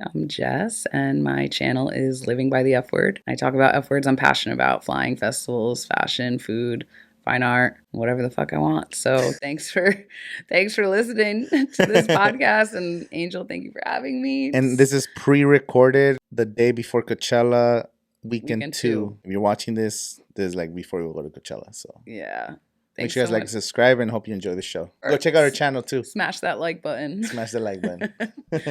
I'm Jess, and my channel is Living by the F Word. I talk about F words I'm passionate about: flying, festivals, fashion, food, fine art, whatever the fuck I want. So thanks for listening to this podcast. And Angel, thank you for having me. And this is pre-recorded the day before Coachella Weekend Weekend 2. If you're watching this is like before we go to Coachella. So Yeah. make Thanks sure you guys so like much. and subscribe, and hope you enjoy the show. Go check out our channel too. Smash that like button. Smash the like button.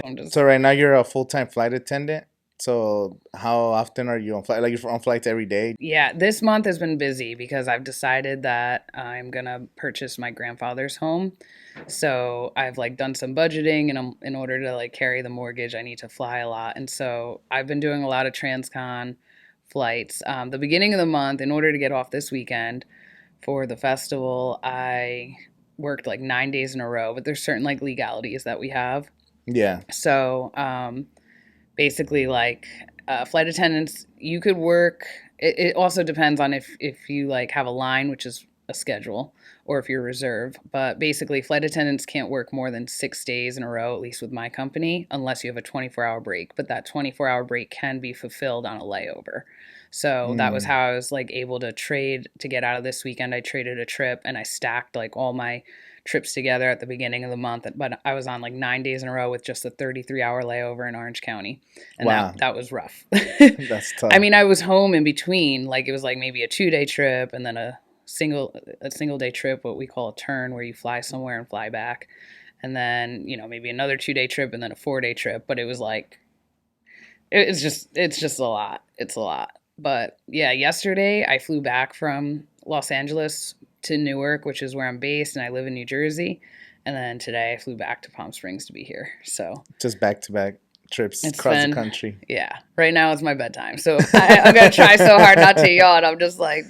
I'm So right now you're a full-time flight attendant. So how often are you on flight? Like you're on flights every day? Yeah, this month has been busy because I've decided that I'm gonna purchase my grandfather's home. So I've like done some budgeting, and in order to like carry the mortgage, I need to fly a lot. And so I've been doing a lot of transcon flights. The beginning of the month, in order to get off this weekend for the festival, I worked like 9 days in a row. But there's certain like legalities that we have. Yeah. So basically, like flight attendants, you could work. It also depends on if you like have a line, which is a schedule, or if you're reserve. But basically, flight attendants can't work more than 6 days in a row, at least with my company, unless you have a 24-hour break. But that 24-hour break can be fulfilled on a layover. So that was how I was like able to trade to get out of this weekend. I traded a trip and I stacked like all my trips together at the beginning of the month, but I was on like 9 days in a row with just a 33-hour layover in Orange County, and Wow. that was rough. That's tough. I mean, I was home in between, like it was like maybe a 2-day trip and then a single day trip, what we call a turn, where you fly somewhere and fly back, and then maybe another 2-day trip and then a 4-day trip. But it was like it's just a lot. It's a lot. But yeah, yesterday I flew back from Los Angeles to Newark, which is where I'm based, and I live in New Jersey. And then today I flew back to Palm Springs to be here. So just back-to-back trips across the country. Yeah. Right now it's my bedtime. So I'm going to try so hard not to yawn. I'm just like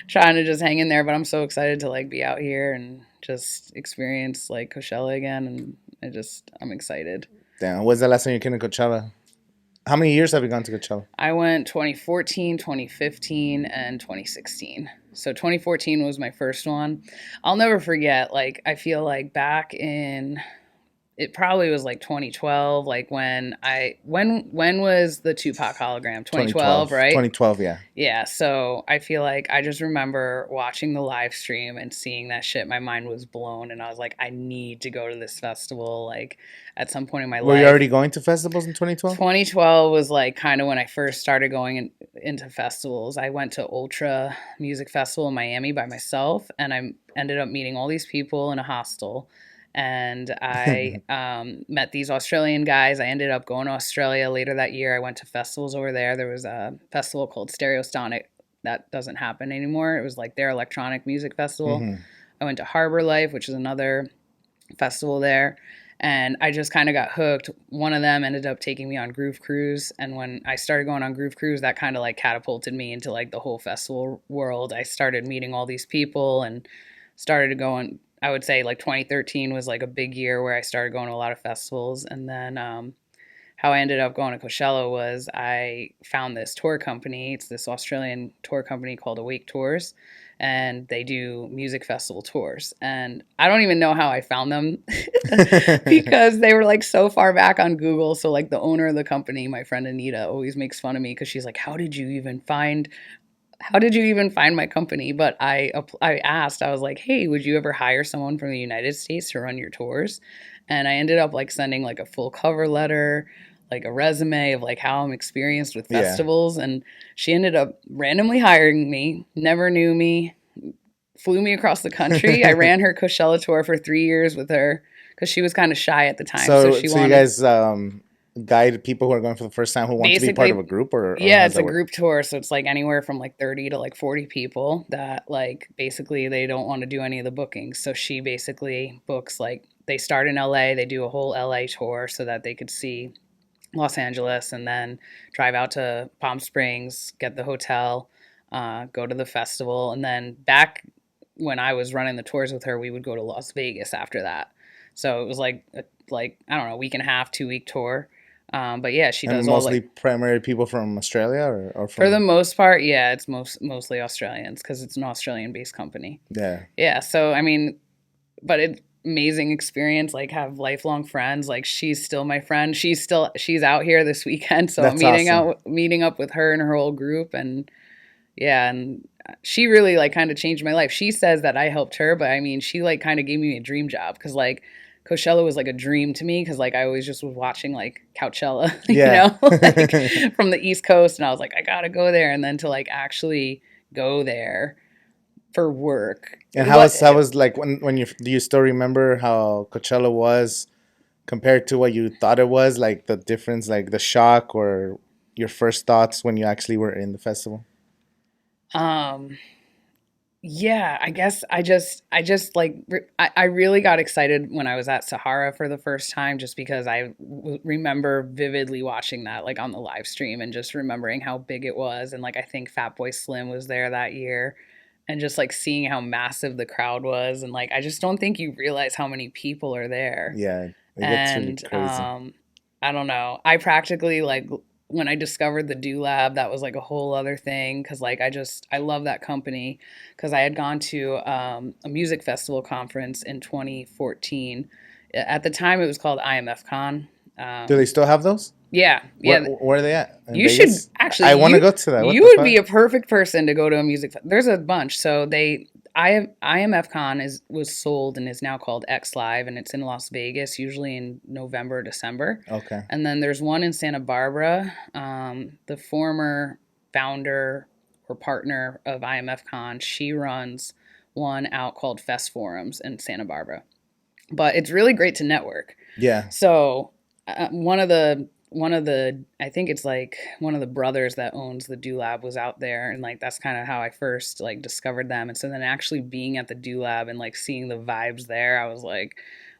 trying to just hang in there. But I'm so excited to like be out here and just experience like Coachella again. And I'm excited. Damn. When's the last time you came to Coachella? How many years have you gone to Coachella? I went 2014, 2015, and 2016. So 2014 was my first one. I'll never forget. Like, I feel like back in, it probably was like 2012, like when was the Tupac hologram? 2012, right? 2012, yeah. Yeah, so I feel like I just remember watching the live stream and seeing that shit. My mind was blown, and I was like, I need to go to this festival, like, at some point in my life. Were you already going to festivals in 2012? 2012 was like kind of when I first started going into festivals. I went to Ultra Music Festival in Miami by myself, and I ended up meeting all these people in a hostel. And I met these Australian guys. I ended up going to Australia later that year. I went to festivals over there. There was a festival called Stereostonic that doesn't happen anymore. It was like their electronic music festival. Mm-hmm. I went to Harbor Life, which is another festival there. And I just kind of got hooked. One of them ended up taking me on Groove Cruise. And when I started going on Groove Cruise, that kind of like catapulted me into like the whole festival world. I started meeting all these people and started going. I would say like 2013 was like a big year where I started going to a lot of festivals. And then how I ended up going to Coachella was I found this tour company. It's this Australian tour company called Awake Tours, and they do music festival tours. And I don't even know how I found them because they were like so far back on Google. So like the owner of the company, my friend Anita, always makes fun of me because she's like, how did you even find my company? But I asked, I was like, hey, would you ever hire someone from the United States to run your tours? And I ended up like sending like a full cover letter, like a resume of like how I'm experienced with festivals. Yeah. And she ended up randomly hiring me, never knew me, flew me across the country. I ran her Coachella tour for 3 years with her because she was kind of shy at the time. So you guys guide people who are going for the first time who want to be part of a group, or yeah, it's a group tour. So it's like anywhere from like 30 to like 40 people that like basically they don't want to do any of the bookings. So she basically books, like they start in LA, they do a whole LA tour so that they could see Los Angeles and then drive out to Palm Springs, get the hotel, go to the festival. And then back when I was running the tours with her, we would go to Las Vegas after that. So it was like I don't know, a week and a half, 2-week tour. But yeah, she does mostly all like primary people from Australia, or from... For the most part, yeah, it's mostly Australians because it's an Australian-based company. Yeah. Yeah. So I mean, but amazing experience, like have lifelong friends. Like she's still my friend. She's out here this weekend, so I'm That's awesome. meeting up with her and her whole group. And yeah, and she really like kind of changed my life. She says that I helped her, but I mean, she like kind of gave me a dream job because like Coachella was like a dream to me because like I always just was watching like Coachella, Yeah. like from the East Coast, and I was like, I gotta go there, and then to like actually go there for work. And What how was like when you do you still remember how Coachella was compared to what you thought it was? Like the difference, like the shock or your first thoughts when you actually were in the festival? um yeah, I guess I just like I really got excited when I was at Sahara for the first time just because remember vividly watching that like on the live stream and just remembering how big it was, and like I think Fatboy Slim was there that year, and just like seeing how massive the crowd was, and like I just don't think you realize how many people are there. Yeah, it gets really And crazy. I don't know. I practically like when I discovered the Do Lab, that was like a whole other thing because like I love that company because I had gone to a music festival conference in 2014. At the time, it was called IMF Con. Do they Um, still have those? yeah, yeah. Where are they at? In You should Vegas? actually I want to go to that. What you the would be fuck? a perfect person to go to a there's a bunch. So IMF Con is was sold and is now called X Live, and it's in Las Vegas, usually in November or December. Okay. And then there's one in Santa Barbara. The former founder or partner of IMF Con, she runs one out called Fest Forums in Santa Barbara. But it's really great to network. Yeah. So one of the I think it's like one of the brothers that owns the Do Lab was out there, and like that's kind of how I first like discovered them. And so then actually being at the Do Lab and like seeing the vibes there, I was like,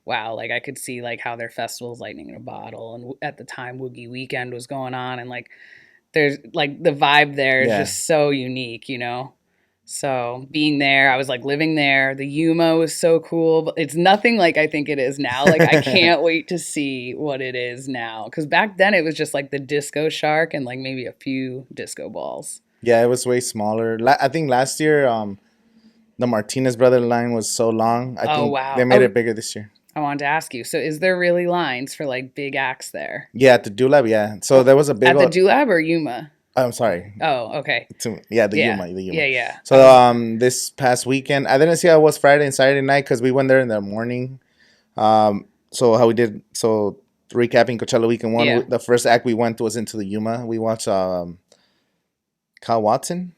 wow, like I could see like how their festival's lightning in a bottle. And at the time, Woogie Weekend was going on, and like there's like the vibe there is Yeah. just so unique. So being there, I was like living there. The Yuma was so cool, but it's nothing like I think it is now. Like I can't wait to see what it is now. Because back then it was just like the disco shark and like maybe a few disco balls. Yeah, it was way smaller. I think last year, the Martinez brother line was so long. I Oh think they wow. made Oh, it bigger this year. I wanted to ask you. So is there really lines for like big acts there? Yeah, at the Dulab, yeah. So Well, there was a big at the old. Dulab or Yuma? I'm sorry. Oh, okay. Yeah, the Yeah. Yuma, the Yuma. Yeah, yeah. I So was this past weekend, I didn't see how it was Friday and Saturday night because we went there in the morning. So how we did recapping Coachella Weekend yeah. one, the first act we went was into the Yuma. We watched Kyle Watson.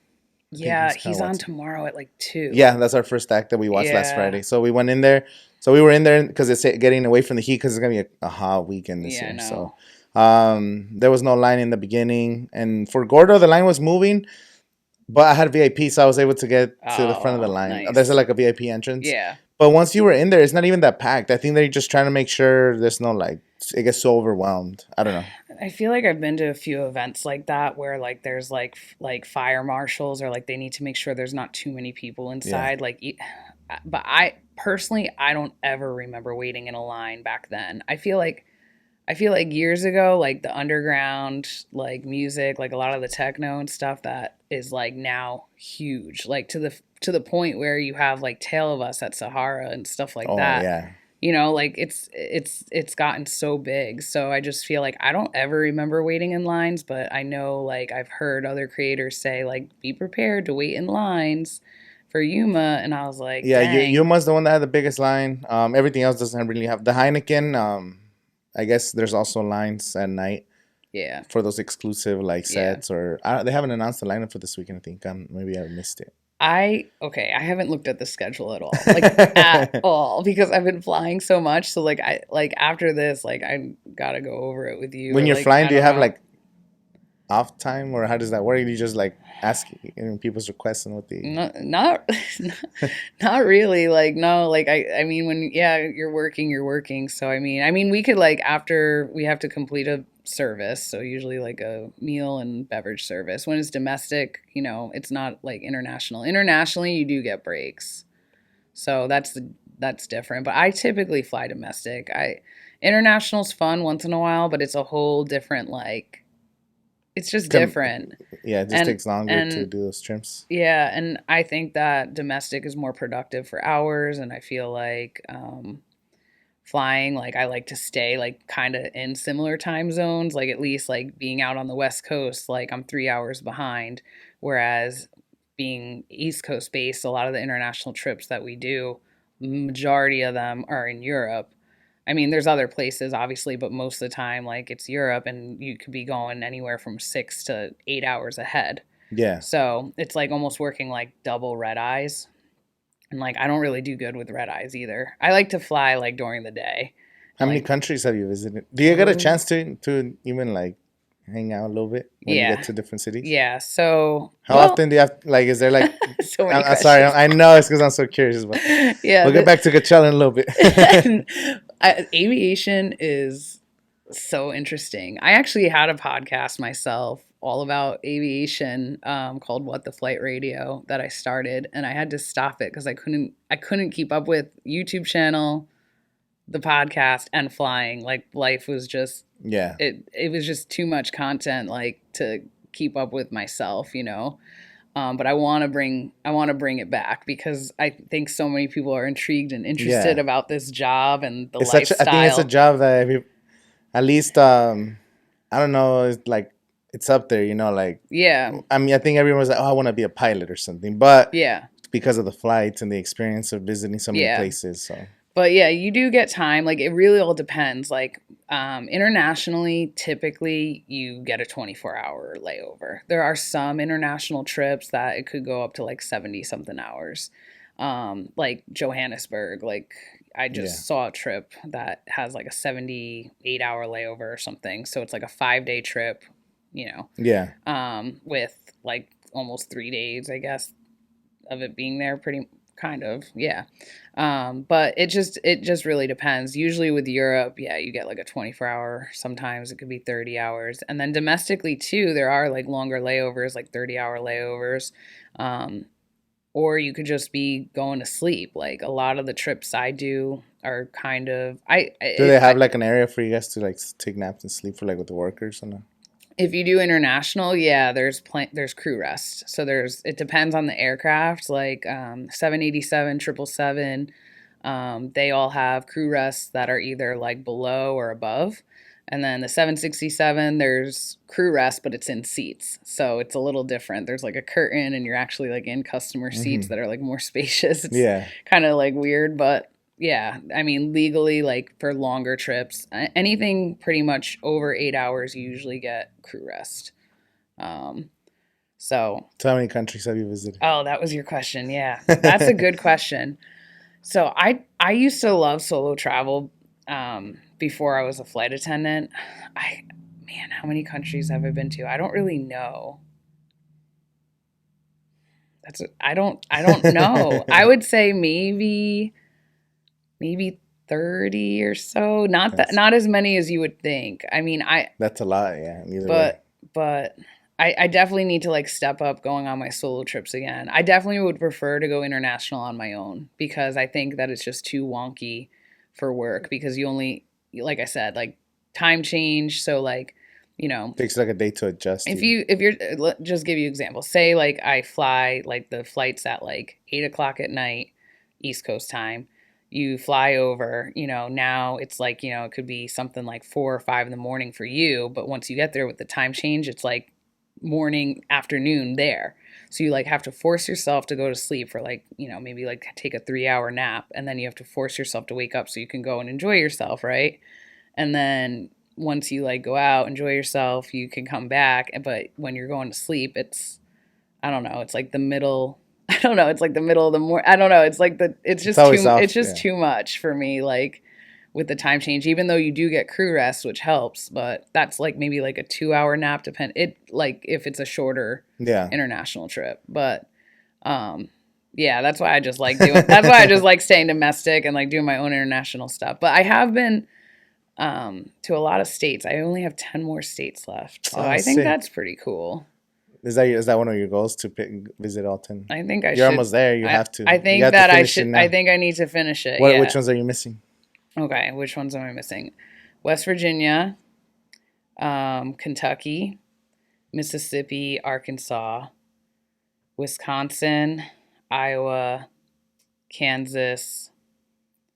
I think Yeah, he's Kyle he's on Watson. tomorrow at like 2. Yeah, that's our first act that we watched last Yeah. Friday. So we went in there. So we were in there because it's getting away from the heat because it's gonna be a hot weekend this Yeah, I year. So know. there was no line in the beginning, and for Gordo the line was moving, but I had VIP, so I was able to get to the front of the Oh, line. There's nice. like a VIP entrance, Yeah. but once you were in there, it's not even that packed. I think they're just trying to make sure there's no like it gets so overwhelmed. I don't know. I feel like I've been to a few events like that where like there's like fire marshals or like they need to make sure there's not too many people Yeah. inside but I personally I don't ever remember waiting in a line back then. I feel like years ago like the underground like music, like a lot of the techno and stuff that is like now huge, like to the point where you have like Tale of Us at Sahara and stuff like Oh that. yeah. Like it's gotten so big. So I just feel like I don't ever remember waiting in lines, but I know like I've heard other creators say like be prepared to wait in lines for Yuma, and I was like, Yeah, dang. Yuma's the one that had the biggest line. Everything else doesn't really have the Heineken. I guess there's also lines at night Yeah. for those exclusive like Yeah. sets, or they haven't announced the lineup for this weekend. I think maybe I missed it. I haven't looked at the schedule at all. Like at all because I've been flying so much. So like I like after this, like I gotta go over it with you When or you're like flying, I do you don't have know. like off time, or how does that work? You just like ask people's requests and what they. Not not really. Like no, like I mean when yeah, you're working. So I mean we could like after we have to complete a service, so usually like a meal and beverage service. When it's domestic, it's not like international. Internationally, you do get breaks. So that's different. But I typically fly domestic. I International's fun once in a while, but it's a whole different like it's just Com- different. yeah, it just And takes longer to and do those trims. yeah, and I think that domestic is more productive for hours, and I feel like flying, like I like to stay like kind of in similar time zones, like at least like being out on the West Coast, like I'm 3 hours behind. Whereas being East Coast based, a lot of the international trips that we do, majority of them are in Europe. I mean, there's other places, obviously, but most of the time, like it's Europe, and you could be going anywhere from 6 to 8 hours ahead. Yeah. So it's like almost working like double red eyes. And like, I don't really do good with red eyes either. I like to fly like during the day. How And many like, countries have you visited? Do you get a oh, chance to even like hang out a little bit when you get yeah. to different cities? Yeah. So, How well, often do you have like? Is there like? so many I'm sorry. questions. I know it's because I'm so curious about that. Yeah. We'll get back to Coachella in a little bit. Aviation is so interesting. I actually had a podcast myself all about aviation called What the Flight Radio that I started, and I had to stop it because I couldn't keep up with YouTube channel, the podcast, and flying. Like life was just Yeah. it was just too much content like to keep up with myself, you know. But I want to bring it back because I think so many people are intrigued and interested Yeah. about this job and the It's such. I think it's a lifestyle. job that at least I don't know. It's like it's up there. You know, like Yeah, I mean, I think everyone's like, oh, I want to be a pilot or something, but yeah, because of the flights and the experience of visiting so many yeah. places, so But yeah, you do get time. Like it really all depends. Like internationally, typically you get a 24-hour layover. There are some international trips that it could go up to like 70 something hours. Like Johannesburg, like I yeah, just saw a trip that has like a 78-hour layover or something. So it's like a 5 day trip, you know, yeah, with like almost 3 days, I guess, of it being there pretty kind of, yeah. But it just really depends. Usually with Europe, yeah, you get like a 24-hour, sometimes it could be 30 hours. And then domestically too, there are like longer layovers, like 30-hour layovers. Um, or you could just be going to sleep. Like a lot of the trips I do are kind of do they have like an area for you guys to like take naps and sleep for like with the workers or no? if you do international, yeah, there's crew rest. So it depends on the aircraft. Like 787, 777, they all have crew rests that are either like below or above. And then the 767, there's crew rest, but it's in seats. So it's a little different. There's like a curtain and you're actually like in customer seats Hmm. that are like more spacious. It's Yeah. kind of like weird, but yeah, I mean, legally, like for longer trips, anything pretty much over 8 hours, you usually get crew rest. Um, so, So how many countries have you visited? oh, that was your question. Yeah, that's a good question. So I used to love solo travel before I was a flight attendant. I Man, how many countries have I been to? I don't really know. I don't know. I would say maybe 30 or so. that's Not as many as you would think. I mean, that's a lot. Yeah. Either way. but I definitely need to like step up going on my solo trips again. I definitely would prefer to go international on my own because I think that it's just too wonky for work because you only, like I said, like time change. So like, you know, Takes like a day to adjust. if you're just give you an example, say like I fly like the flights at like 8 o'clock at night, East Coast time. You fly over, now it's like, it could be something like 4 or 5 in the morning for you. But once you get there with the time change, it's like morning, afternoon there. So you like have to force yourself to go to sleep for like, maybe like take a 3 hour nap. And then you have to force yourself to wake up so you can go and enjoy yourself, right? And then once you like go out, enjoy yourself, you can come back. But when you're going to sleep, I don't know, it's like the middle. I don't know, it's like the middle of the morning. I don't know, it's like It's always it's off. just Yeah. too much for me. Like with the time change, even though you do get crew rest, which helps, but that's like maybe like a 2 hour nap. Like if it's a shorter Yeah. international trip, but um, yeah, that's why I just like doing. That's why I just like staying domestic and like doing my own international stuff. But I have been to a lot of states. I only have 10 more states left. So Oh, I think sick. that's pretty cool. Is that one of your goals to visit all 10? I think I You're should. almost there. You I have to. I You think have to that I finish it should. I now. think I need to finish it. What? Which Yeah. ones are you missing? Okay. Which ones am I missing? West Virginia, Kentucky, Mississippi, Arkansas, Wisconsin, Iowa, Kansas,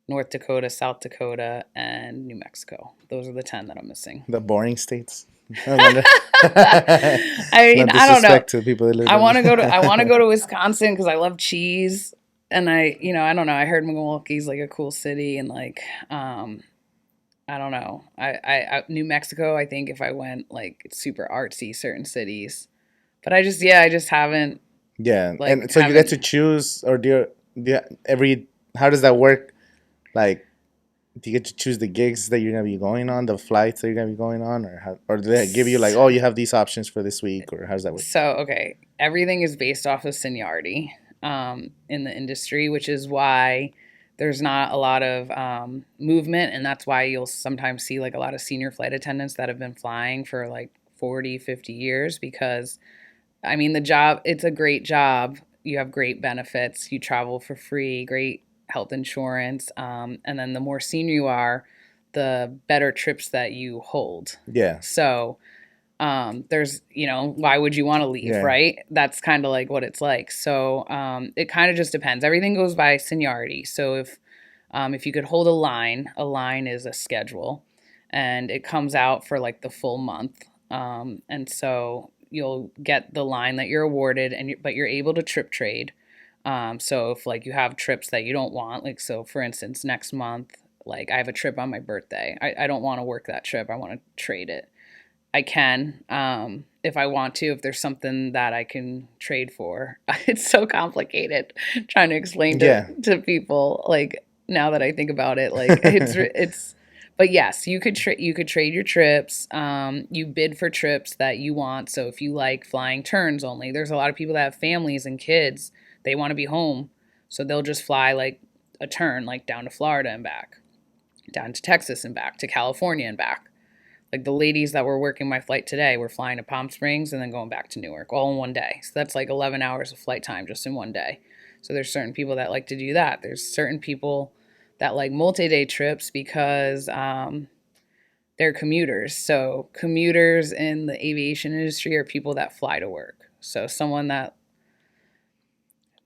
North Dakota, South Dakota, and New Mexico. Those are the 10 that I'm missing. The boring states. I wonder. I mean, No I don't know. disrespect to the people that live I want to go to I want to go there. to Wisconsin because I love cheese, and I don't know. I heard Milwaukee's like a cool city, and like I don't know. New Mexico. I think if I went, like, it's super artsy, certain cities, but I just haven't Yeah, like and so you get to haven't. choose, or every, how does that work? Like, do you get to choose the gigs that you're gonna be going on, the flights that you're gonna be going on, or do they give you like, oh, you have these options for this week, or how does that work? So, okay, everything is based off of seniority in the industry, which is why there's not a lot of movement. And that's why you'll sometimes see like a lot of senior flight attendants that have been flying for like 40, 50 years because, I mean, the job, it's a great job. You have great benefits, you travel for free, great health insurance. And then the more senior you are, the better trips that you hold. Yeah, So, there's, why would you want to leave, yeah, right? That's kind of like what it's like. So it kind of just depends. Everything goes by seniority. So if you could hold a line is a schedule, and it comes out for like the full month. And so you'll get the line that you're awarded, but you're able to trip trade. So if like you have trips that you don't want, like, so for instance, next month, like I have a trip on my birthday. I don't want to work that trip. I want to trade it. I can, if I want to, if there's something that I can trade for. It's so complicated trying to explain yeah. to people. Like, now that I think about it, like but yes, you could trade your trips. You bid for trips that you want. So if you like flying turns only, there's a lot of people that have families and kids. They want to be home, so they'll just fly like a turn, like down to Florida and back, down to Texas and back, to California and back. Like the ladies that were working my flight today were flying to Palm Springs and then going back to Newark all in one day. So that's like 11 hours of flight time just in one day. So there's certain people that like to do that. There's certain people that like multi-day trips because they're commuters. So commuters in the aviation industry are people that fly to work. So someone that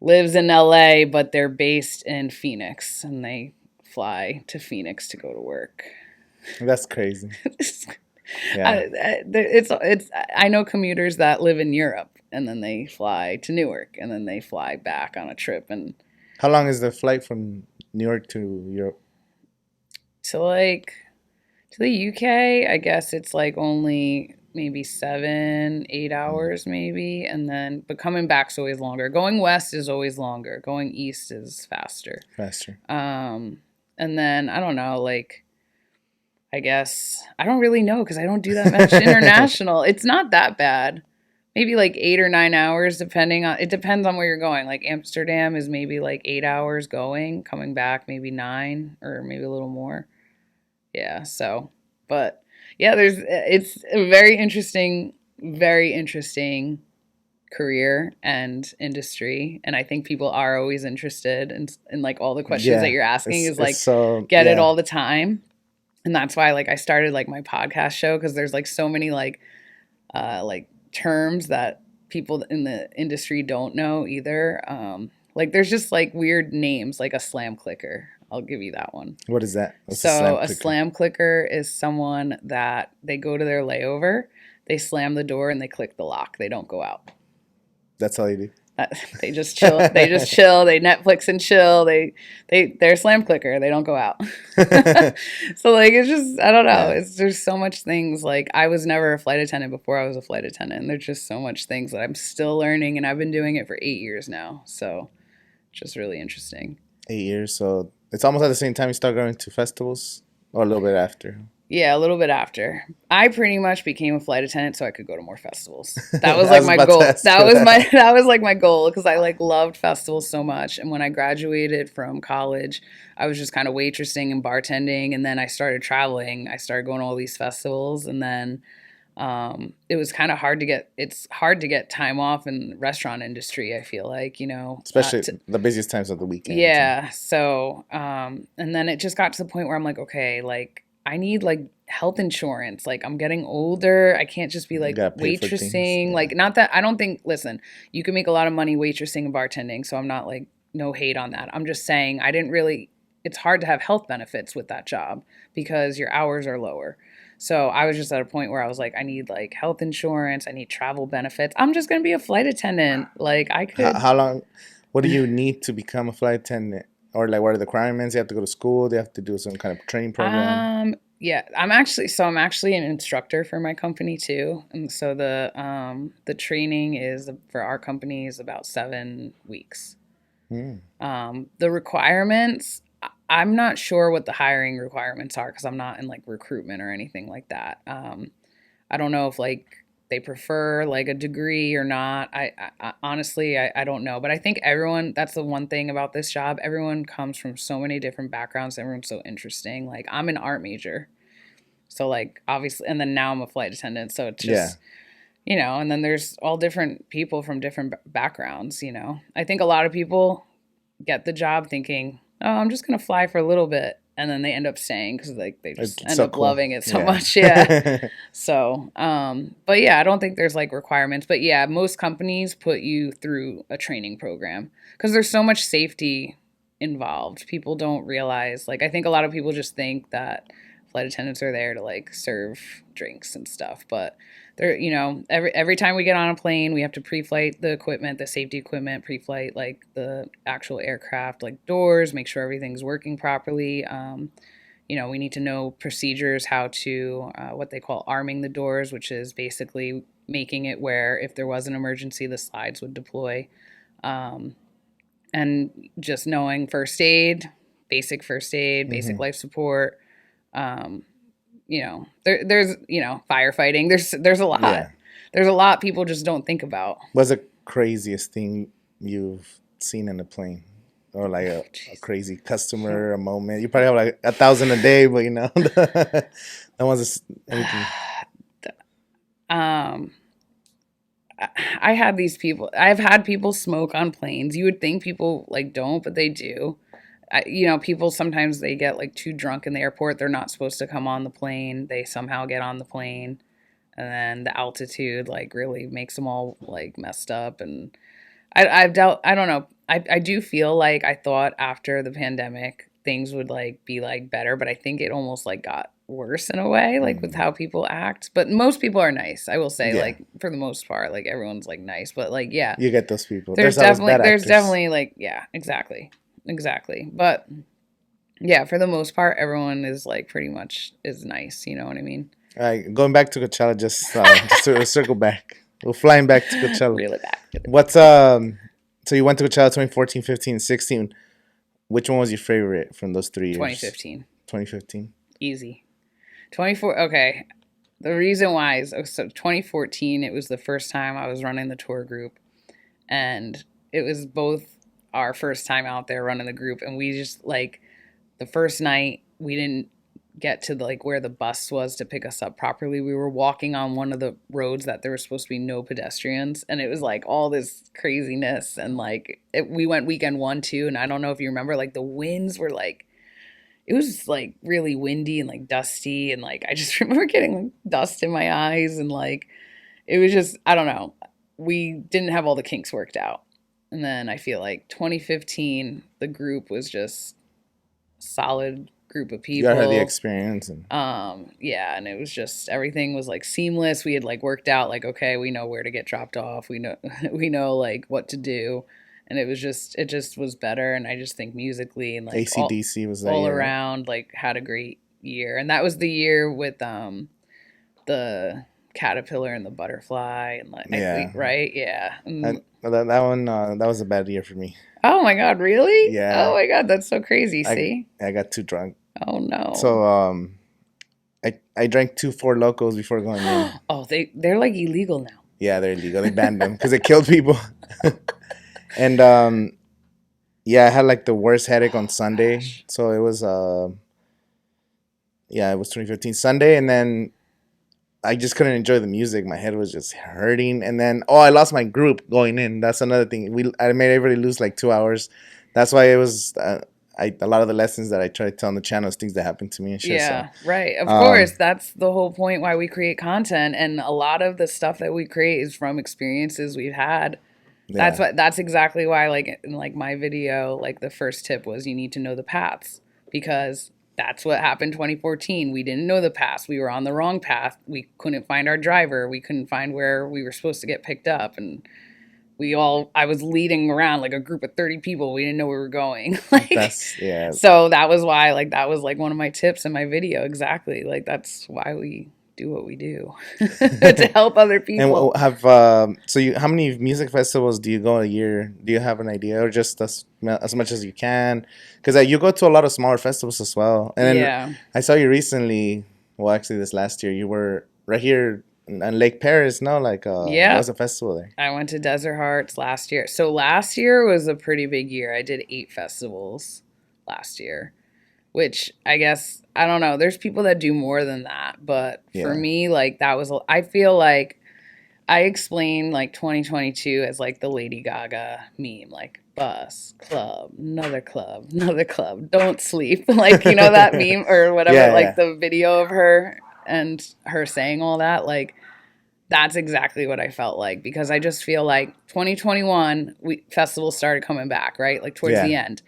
lives in LA, but they're based in Phoenix and they fly to Phoenix to go to work. That's crazy. Yeah. I know commuters that live in Europe and then they fly to Newark and then they fly back on a trip and How long is the flight from New York to Europe? to like to the UK. I guess it's like only maybe 7, 8 hours maybe, and then but coming back's always longer. Going west is always longer. Going east is faster. Faster. And then I don't know, like, I guess I don't really know because I don't do that much international. It's not that bad. Maybe like 8 or 9 hours, depending on it depends on where you're going. Like Amsterdam is maybe like 8 hours going, coming back maybe 9 or maybe a little more. Yeah. So, but yeah, it's a very interesting career and industry, and I think people are always interested in like all the questions that Yeah. you're asking is It's like so, get it yeah. all the time. And that's why like I started like my podcast show because there's like so many like terms that people in the industry don't know either. Like there's just like weird names like a slam clicker. I'll give you that one. What is that? What's a So slam a clicker? slam clicker is someone that they go to their layover, they slam the door and they click the lock. They don't go out. That's all you do. They just chill. They just chill. They Netflix and chill. They're a slam clicker. They don't go out. So like it's just I don't know. Yeah. There's so much things. Like I was never a flight attendant before I was a flight attendant. And there's just so much things that I'm still learning, and I've been doing it for 8 years now. So it's just really interesting. 8 years. So it's almost at the same time you start going to festivals, or a little bit after. Yeah, a little bit after. I pretty much became a flight attendant so I could go to more festivals. That was I like was my about to goal. ask you that. That was like my goal because I like loved festivals so much. And when I graduated from college, I was just kind of waitressing and bartending, and then I started traveling. I started going to all these festivals, and then it was kind of hard to get. It's hard to get time off in the restaurant industry. I feel like Especially the busiest times of the weekend. yeah. So and then it just got to the point where I'm like, okay, like I need like health insurance. Like I'm getting older. I can't just be You like gotta pay for things. waitressing. Yeah. Like not that I don't think listen, you can make a lot of money waitressing and bartending. So I'm not like no hate on that. I'm just saying I didn't really it's hard to have health benefits with that job because your hours are lower. So I was just at a point where I was like, I need like health insurance, I need travel benefits. I'm just gonna be a flight attendant. Like I could How long? What do you need to become a flight attendant? Or like, what are the requirements? You have to go to school. They have to do some kind of training program. Yeah, I'm actually an instructor for my company too. And so the training is for our company is about 7 weeks. Mm. The requirements, I'm not sure what the hiring requirements are because I'm not in like recruitment or anything like that. I don't know if like they prefer like a degree or not. I honestly, I don't know. But I think everyone, that's the one thing about this job. Everyone comes from so many different backgrounds. Everyone's so interesting. Like I'm an art major. So like obviously, and then now I'm a flight attendant. So it's Yeah. just, and then there's all different people from different backgrounds. I think a lot of people get the job thinking, oh, I'm just going to fly for a little bit. And then they end up staying because like they just It's end so up cool. loving it so Yeah. much. Yeah. So, but yeah, I don't think there's like requirements. But yeah, most companies put you through a training program because there's so much safety involved. People don't realize, like, I think a lot of people just think that flight attendants are there to like serve drinks and stuff. But they're, every time we get on a plane, we have to pre-flight the equipment, the safety equipment, pre-flight like the actual aircraft, like doors, make sure everything's working properly. We need to know procedures, how to what they call arming the doors, which is basically making it where if there was an emergency, the slides would deploy. Um, and just knowing first aid, basic Hmm. life support. Um, there's firefighting. There's a lot. Yeah. There's a lot people just don't think about. What's the craziest thing you've seen in a plane? Or like Oh, a jeez. crazy customer, a moment. You probably have like 1,000 a day, but that was anything. um, I had these people. I've had people smoke on planes. You would think people like don't, but they do. People sometimes they get like too drunk in the airport. They're not supposed to come on the plane. They somehow get on the plane, and then the altitude like really makes them all like messed up. And I've dealt. I don't know. I do feel like I thought after the pandemic things would like be like better, but I think it almost like got worse in a way, like with Mm. how people act. But most people are nice. I will say, Yeah. like for the most part, like everyone's like nice. But like yeah, You get those people. there's There's always definitely bad there's actors. definitely like yeah, exactly. But yeah, for the most part, everyone is like pretty much is nice. You know what I mean? All right, going back to Coachella, just to circle back. We're flying back to Coachella. Really bad. What's So you went to Coachella 2014, 15, 16. Which one was your favorite from those 3 years? 2015, 2015. easy. 24. Okay, the reason why is so 2014. It was the first time I was running the tour group, and it was both our first time out there running the group, and we just like the first night we didn't get to like where the bus was to pick us up properly. We were walking on one of the roads that there was supposed to be no pedestrians, and it was like all this craziness. And like we went weekend one too, and I don't know if you remember, like the winds were like it was like really windy and like dusty, and like I just remember getting like dust in my eyes, and like it was just I don't know. We didn't have all the kinks worked out. And then I feel like 2015, the group was just solid group of You gotta have the people. experience and Yeah, and it was just everything was like seamless. We had like worked out like okay, we know where to get dropped off. We know we know like what to do. And it just was better, and I just think musically and like ACDC was that all year, right? around like had a great year. And that was the year with the caterpillar and the butterfly and like I Yeah. think right? Yeah. That one that was a bad year for me. Oh my god, really? Oh Yeah. my god, that's so crazy. I See? I got too drunk. Oh no. So I drank 2 4 locos before going in. Oh, they're like illegal now. Yeah, they're illegal. They banned them because they killed people. And yeah, I had like the worst headache on Sunday. Gosh. So it was yeah, it was 2015 Sunday, and then I just couldn't enjoy the music. My head was just hurting, and then I lost my group going in. That's another thing. I made everybody lose like 2 hours. That's why it was. A lot of the lessons that I try to tell on the channel is things that happened to me and shit. So Yeah, right. Of um, course, that's the whole point why we create content, and a lot of the stuff that we create is from experiences we've had. yeah, That's exactly why like in like my video, like the first tip was you need to know the paths. because that's what happened 2014. We didn't know the past. We were on the wrong path. We couldn't find our driver. We couldn't find where we were supposed to get picked up. And I was leading around like a group of 30 people. We didn't know where we were going. Yeah. So that was why, like, that was like one of my tips in my video. Exactly. Like, that's why we do what we do to help other people. And how many music festivals do you go a year? Do you have an idea, or just as much as you can? Because you go to a lot of smaller festivals as well. And then I saw you recently. Well, actually, this last year you were right here in Lake Paris. No, like there was a festival there. I went to Desert Hearts last year. So last year was a pretty big year. I did 8 festivals last year, which I guess, I don't know. There's people that do more than that. But for me, like, I feel like I explain like 2022 as like the Lady Gaga meme, like bus, club, another club, another club, don't sleep. Like, you know that meme or whatever, the video of her and her saying all that, like, that's exactly what I felt like, because I just feel like 2021, festivals started coming back, right? Like towards the end.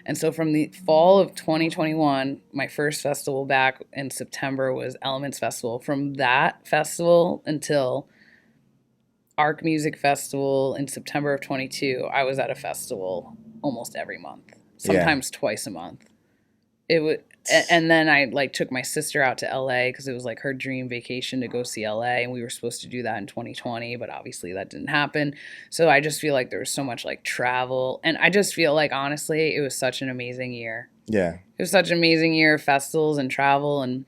And so from the fall of 2021, my first festival back in September was Elements Festival. From that festival until Arc Music Festival in September of 22, I was at a festival almost every month, sometimes twice a month. It would, and then I like took my sister out to LA because it was like her dream vacation to go see LA, and we were supposed to do that in 2020, but obviously that didn't happen. So I just feel like there was so much like travel, and I just feel like honestly it was such an amazing year. Yeah, it was such an amazing year of festivals and travel, and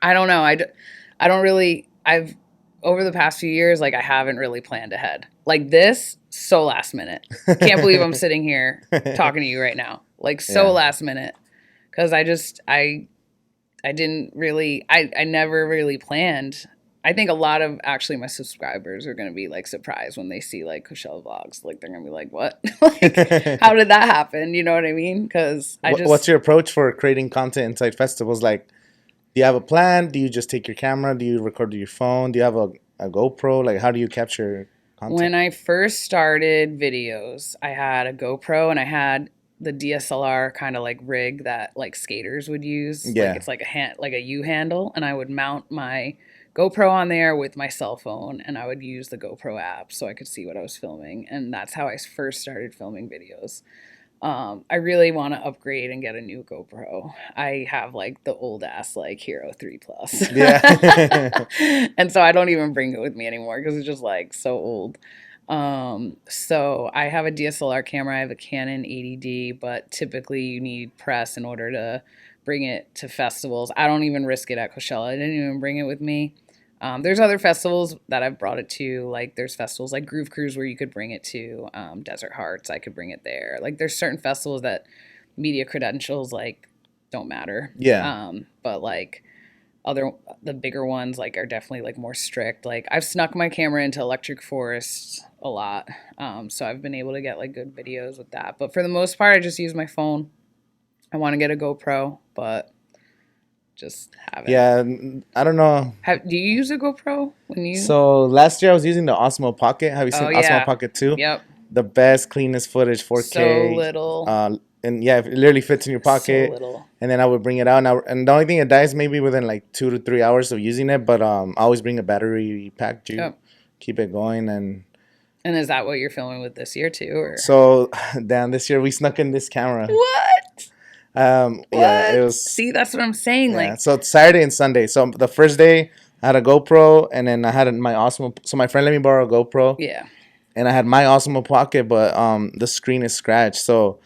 I don't know, I don't really, I've over the past few years, like, I haven't really planned ahead like this. So last minute. Can't believe I'm sitting here talking to you right now, like so last minute. Because I didn't really, I never really planned. I think a lot of actually my subscribers are going to be like surprised when they see like Coachella vlogs. Like, they're going to be like, what? Like, how did that happen? You know what I mean? Because what's your approach for creating content inside festivals? Like, do you have a plan? Do you just take your camera? Do you record with your phone? Do you have a GoPro? Like, how do you capture content? When I first started videos, I had a GoPro and I had the DSLR kind of like rig that like skaters would use. Yeah. Like, it's like like a U handle, and I would mount my GoPro on there with my cell phone, and I would use the GoPro app so I could see what I was filming. And that's how I first started filming videos. I really want to upgrade and get a new GoPro. I have like the old ass like Hero 3 Plus. Yeah. And so I don't even bring it with me anymore because it's just like so old. So I have a DSLR camera. I have a Canon 80D, but typically you need press in order to bring it to festivals. I don't even risk it at Coachella. I didn't even bring it with me. There's other festivals that I've brought it to. Like, there's festivals like Groove Cruise where you could bring it to. Desert Hearts, I could bring it there. Like, there's certain festivals that media credentials like don't matter. Yeah. But like the bigger ones like are definitely like more strict. Like, I've snuck my camera into Electric Forest a lot. So I've been able to get like good videos with that. But for the most part, I just use my phone. I want to get a GoPro, but just haven't. Yeah, I don't know. Do you use a GoPro when you? So last year I was using the Osmo Pocket. Have you seen Osmo Pocket 2? Yep. The best, cleanest footage, 4K. So little. And yeah, it literally fits in your pocket. So little. And then I would bring it out, and the only thing it dies maybe within like 2 to 3 hours of using it. But I always bring a battery pack to keep it going. And is that what you're filming with this year too? Or? So, damn, this year we snuck in this camera. What? Yeah, it was. See, that's what I'm saying. Yeah, like, so it's Saturday and Sunday. So the first day I had a GoPro, and then I had my Osmo. So my friend let me borrow a GoPro. Yeah. And I had my Osmo Pocket, but the screen is scratched. So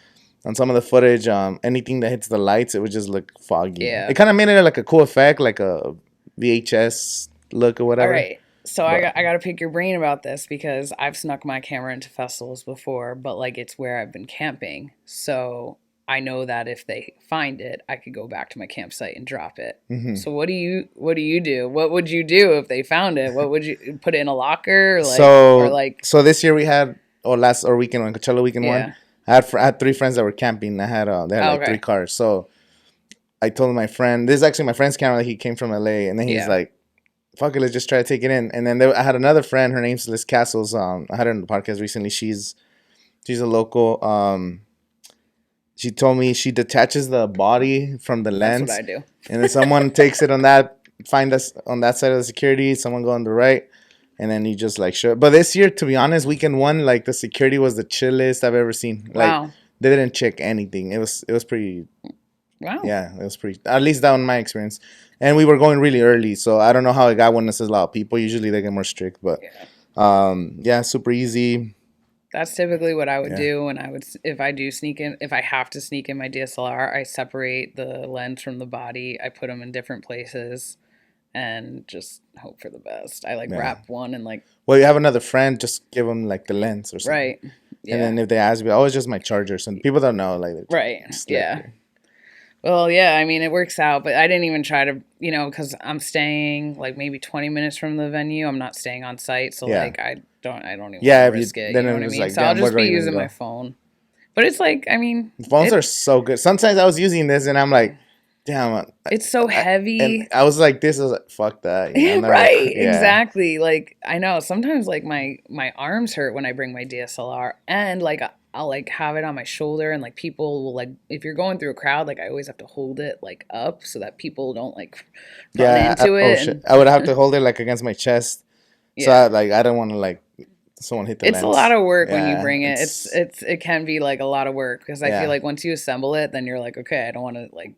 on some of the footage, anything that hits the lights, it would just look foggy. Yeah. It kind of made it like a cool effect, like a VHS look or whatever. All right. So I got to pick your brain about this because I've snuck my camera into festivals before, but like it's where I've been camping. So I know that if they find it, I could go back to my campsite and drop it. Mm-hmm. So what do you do? What would you do if they found it? What would you put it in a locker? So this year we had weekend on Coachella Weekend one. I had 3 friends that were camping. They had like 3 cars. So I told my friend, this is actually my friend's camera. He came from LA, and then he's like, "Fuck it, let's just try to take it in." And then I had another friend. Her name's Liz Castles. I had her on the podcast recently. She's a local. She told me she detaches the body from the That's what lens, I do. and then someone takes it on that, find us on that side of the security. Someone go on the right, and then you just like show it. But this year, to be honest, weekend one, like the security was the chillest I've ever seen. Like Wow. they didn't check anything. It was pretty. Wow. Yeah, it was pretty. At least that was my experience. And we were going really early, so I don't know how it got when there's a lot of people. Usually they get more strict, but Yeah. yeah, super easy. That's typically what I would Yeah. do when I would, if I do sneak in, if I have to sneak in my DSLR, I separate the lens from the body. I put them in different places and just hope for the best. I like Yeah. wrap one and like, Well, you have another friend, just give them like the lens or something. right. And Yeah. then if they ask me, oh, it's just my charger. Some people don't know, like, Right. just Yeah. like, Well, yeah, I mean, it works out, but I didn't even try to, because I'm staying like maybe 20 minutes from the venue. I'm not staying on site, so yeah, like I don't even yeah. want If to you risk it. then You know it what I was mean? like, So I'll damn, where just do I be even using go? my phone. But it's like, I mean, Phones are so good. Sometimes I was using this and I'm like, damn, it's so and heavy. I was like, this is like, fuck that. I'm not Right, yeah, exactly. Like I know sometimes like my arms hurt when I bring my DSLR, and like I'll like have it on my shoulder, and like people will like, if you're going through a crowd, like I always have to hold it like up so that people don't like run yeah. into Oh it. shit, And I would have to hold it like against my chest. So yeah, I don't want to like someone hit the it's a lot lens. of work when you Yeah, bring it. It can be like a lot of work, because I feel yeah. like once you assemble it, then you're like, okay, I don't want to like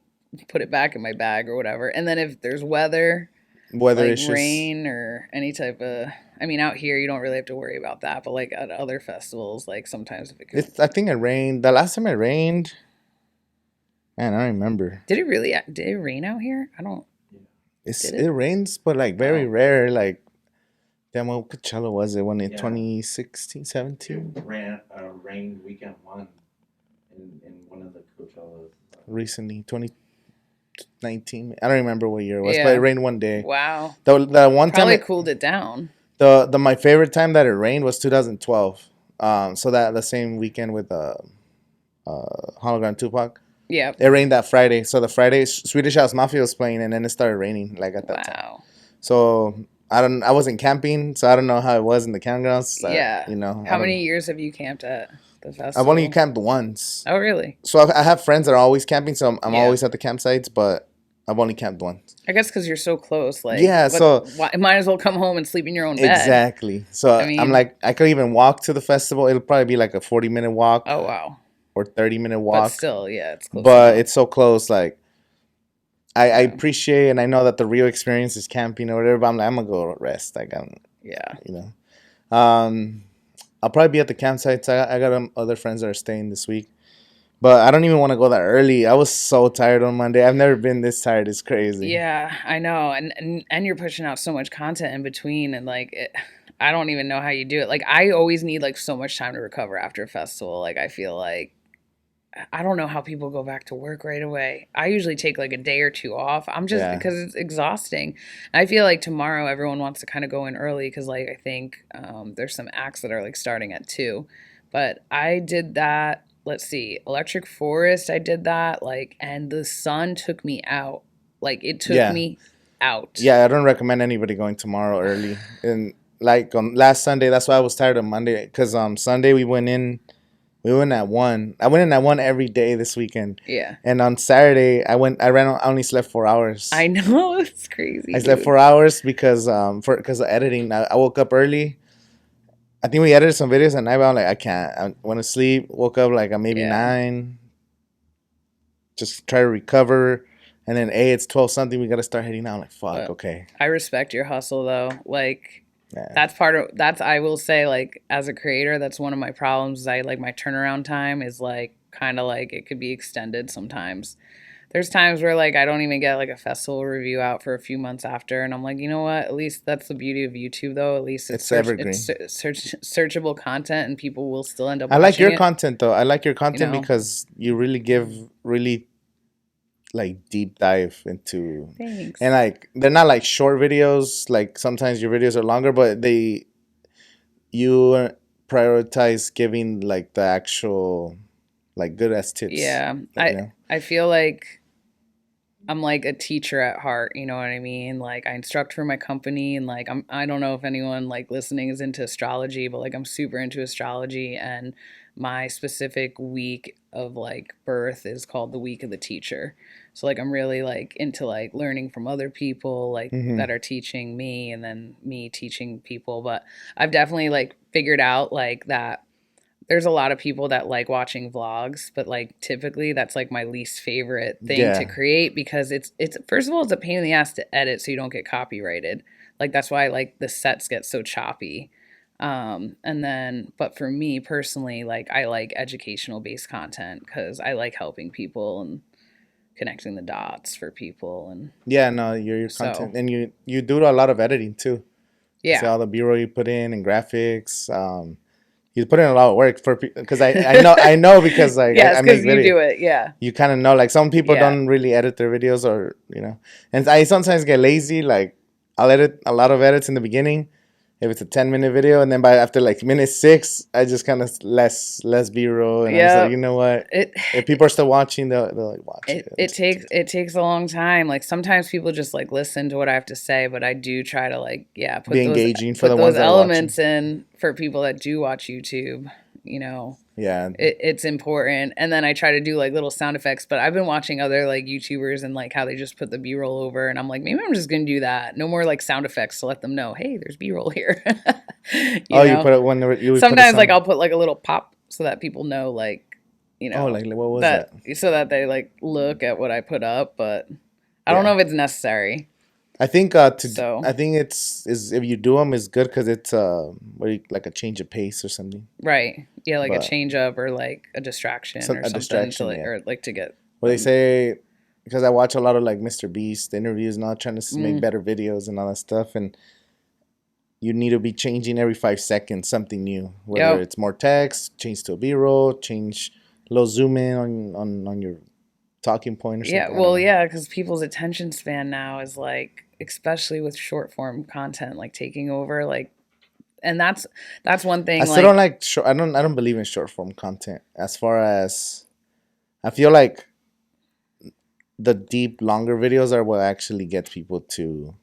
put it back in my bag or whatever. And then if there's weather, Weather like issues. rain or any type of, I mean, out here you don't really have to worry about that, but like at other festivals, like sometimes if it could, I think it rained. The last time it rained, man, I don't remember. did it rain out here? I don't, did It it? rains, but like very Oh, rare. Like, damn, what Coachella was it when in Yeah. 2016, 17? It rained weekend one in one of the Coachellas. Recently, 2019. I don't remember what year it was, but it yeah. rained one day. Wow. The one time Probably cooled it down. the my favorite time that it rained was 2012. So that the same weekend with Hologram Tupac. Yeah. It rained that Friday. So the Friday Swedish House Mafia was playing, and then it started raining like at that time. Wow. So I wasn't camping, so I don't know how it was in the campgrounds. So, Yeah. you know, How many years have you camped at the I've only festival? camped once. Oh, really? So I have friends that are always camping, so I'm Yeah. always at the campsites, but I've only camped once. I guess because you're so close. Like, Yeah, so might as well come home and sleep in your own bed. exactly. So I I'm mean, like, I could even walk to the festival. It'll probably be like a 40-minute walk oh, wow. or 30-minute But walk, still, yeah, it's close but enough. it's so close. Like I Yeah. appreciate and I know that the real experience is camping or whatever. But I'm gonna go rest. Like Yeah. you know, I'll probably be at the campsites. I got other friends that are staying this week. But I don't even want to go that early. I was so tired on Monday. I've never been this tired. It's crazy. Yeah, I know. And you're pushing out so much content in between, and like I don't even know how you do it. Like I always need like so much time to recover after a festival. Like I feel like I don't know how people go back to work right away. I usually take like a day or two off. I'm just, Yeah. because it's exhausting. I feel like tomorrow everyone wants to kind of go in early because like I think there's some acts that are like starting at 2. But I did that. Let's see, Electric Forest. I did that like, and the sun took me out. Like it took Yeah. me out. Yeah, I don't recommend anybody going tomorrow early. And like on last Sunday, that's why I was tired on Monday. Because Sunday we went at 1. I went in at 1 every day this weekend. Yeah, And on Saturday I only slept 4 hours. I know. It's crazy. I slept Dude. 4 hours because of editing. I woke up early. I think we edited some videos at night, but I'm like, I can't. I went to sleep, woke up like maybe Yeah. 9, just try to recover. And then, hey, it's 12 something. We got to start heading out. I'm like, fuck, But okay. I respect your hustle though. Like Yeah. that's I will say, like as a creator, that's one of my problems. Is I like my turnaround time is like kind of like it could be extended sometimes. There's times where like I don't even get like a festival review out for a few months after, and I'm like, you know what? At least that's the beauty of YouTube, though. At least It's evergreen. searchable content, and people will still end up. I like watching your it, content, though. I like your content know? because you really give really like deep dive into, Thanks. and like they're not like short videos. Like sometimes your videos are longer, but you prioritize giving like the actual like good ass tips. Yeah, Like, you know? I feel like I'm like a teacher at heart, you know what I mean? Like I instruct for my company and like I don't know if anyone like listening is into astrology, but like I'm super into astrology and my specific week of like birth is called the week of the teacher. So like I'm really like into like learning from other people like Mm-hmm. that are teaching me and then me teaching people, but I've definitely like figured out like that there's a lot of people that like watching vlogs, but like typically that's like my least favorite thing to Yeah. create because it's first of all it's a pain in the ass to edit so you don't get copyrighted. Like that's why like the sets get so choppy. And then but for me personally, like I like educational based content cuz I like helping people and connecting the dots for people and Yeah, no, your so content, and you do a lot of editing too. You see yeah. all the B-roll you put in and graphics. You put in a lot of work for because I know because like I Yes, make cuz you video. do it. Yeah. You kind of know like some people Yeah. don't really edit their videos or and I sometimes get lazy. Like I'll edit a lot of edits in the beginning if it's a 10-minute video, and then by after like minute 6, I just kind of less B-roll, and I'm just like, Yeah. you know what? It If people are still watching, they'll like watch it. it takes a long time. Like sometimes people just like listen to what I have to say, but I do try to like yeah Be engaging for put the those ones that are watching. elements in for people that do watch YouTube. You know, Yeah, it's important. And then I try to do like little sound effects. But I've been watching other like YouTubers and like how they just put the B roll over, and I'm like maybe I'm just gonna do that. No more like sound effects to let them know, hey, there's B roll here. You oh, you know, put it when you would put a sometimes like sound. I'll put like a little pop so that people know like you Oh, know like what was that that? so that they like look at what I put up, but I don't Yeah, know if it's necessary. I think So I think it's is if you do them is good because it's like a change of pace or something, right, yeah, like a but change up or like a distraction some or a something to distraction. like Yeah, or like to get well they them. say because I watch a lot of like Mr. Beast interviews and all trying to make Mm, better videos and all that stuff, and you need to be changing every 5 seconds something new, whether yep. it's more text, change to a B-roll, change low zoom in on your talking point or Yeah, something. I don't well, know. yeah, because people's attention span now is like, especially with short form content, like taking over, like, and that's one I thing. still don't Like, like short. I don't believe in short form content. As far as I feel like the deep, longer videos are what actually gets people to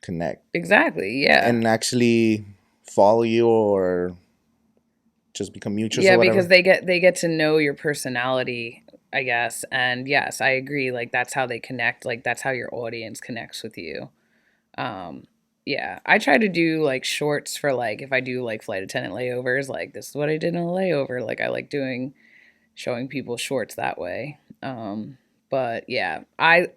connect exactly, yeah. and actually follow you or just become mutuals or Yeah, because whatever. they get to know your personality, I guess. And yes, I agree. Like that's how they connect. Like that's how your audience connects with you. Um, yeah, I try to do like shorts for like if I do like flight attendant layovers, like this is what I did in a layover. Like I like doing showing people shorts that way. But yeah, I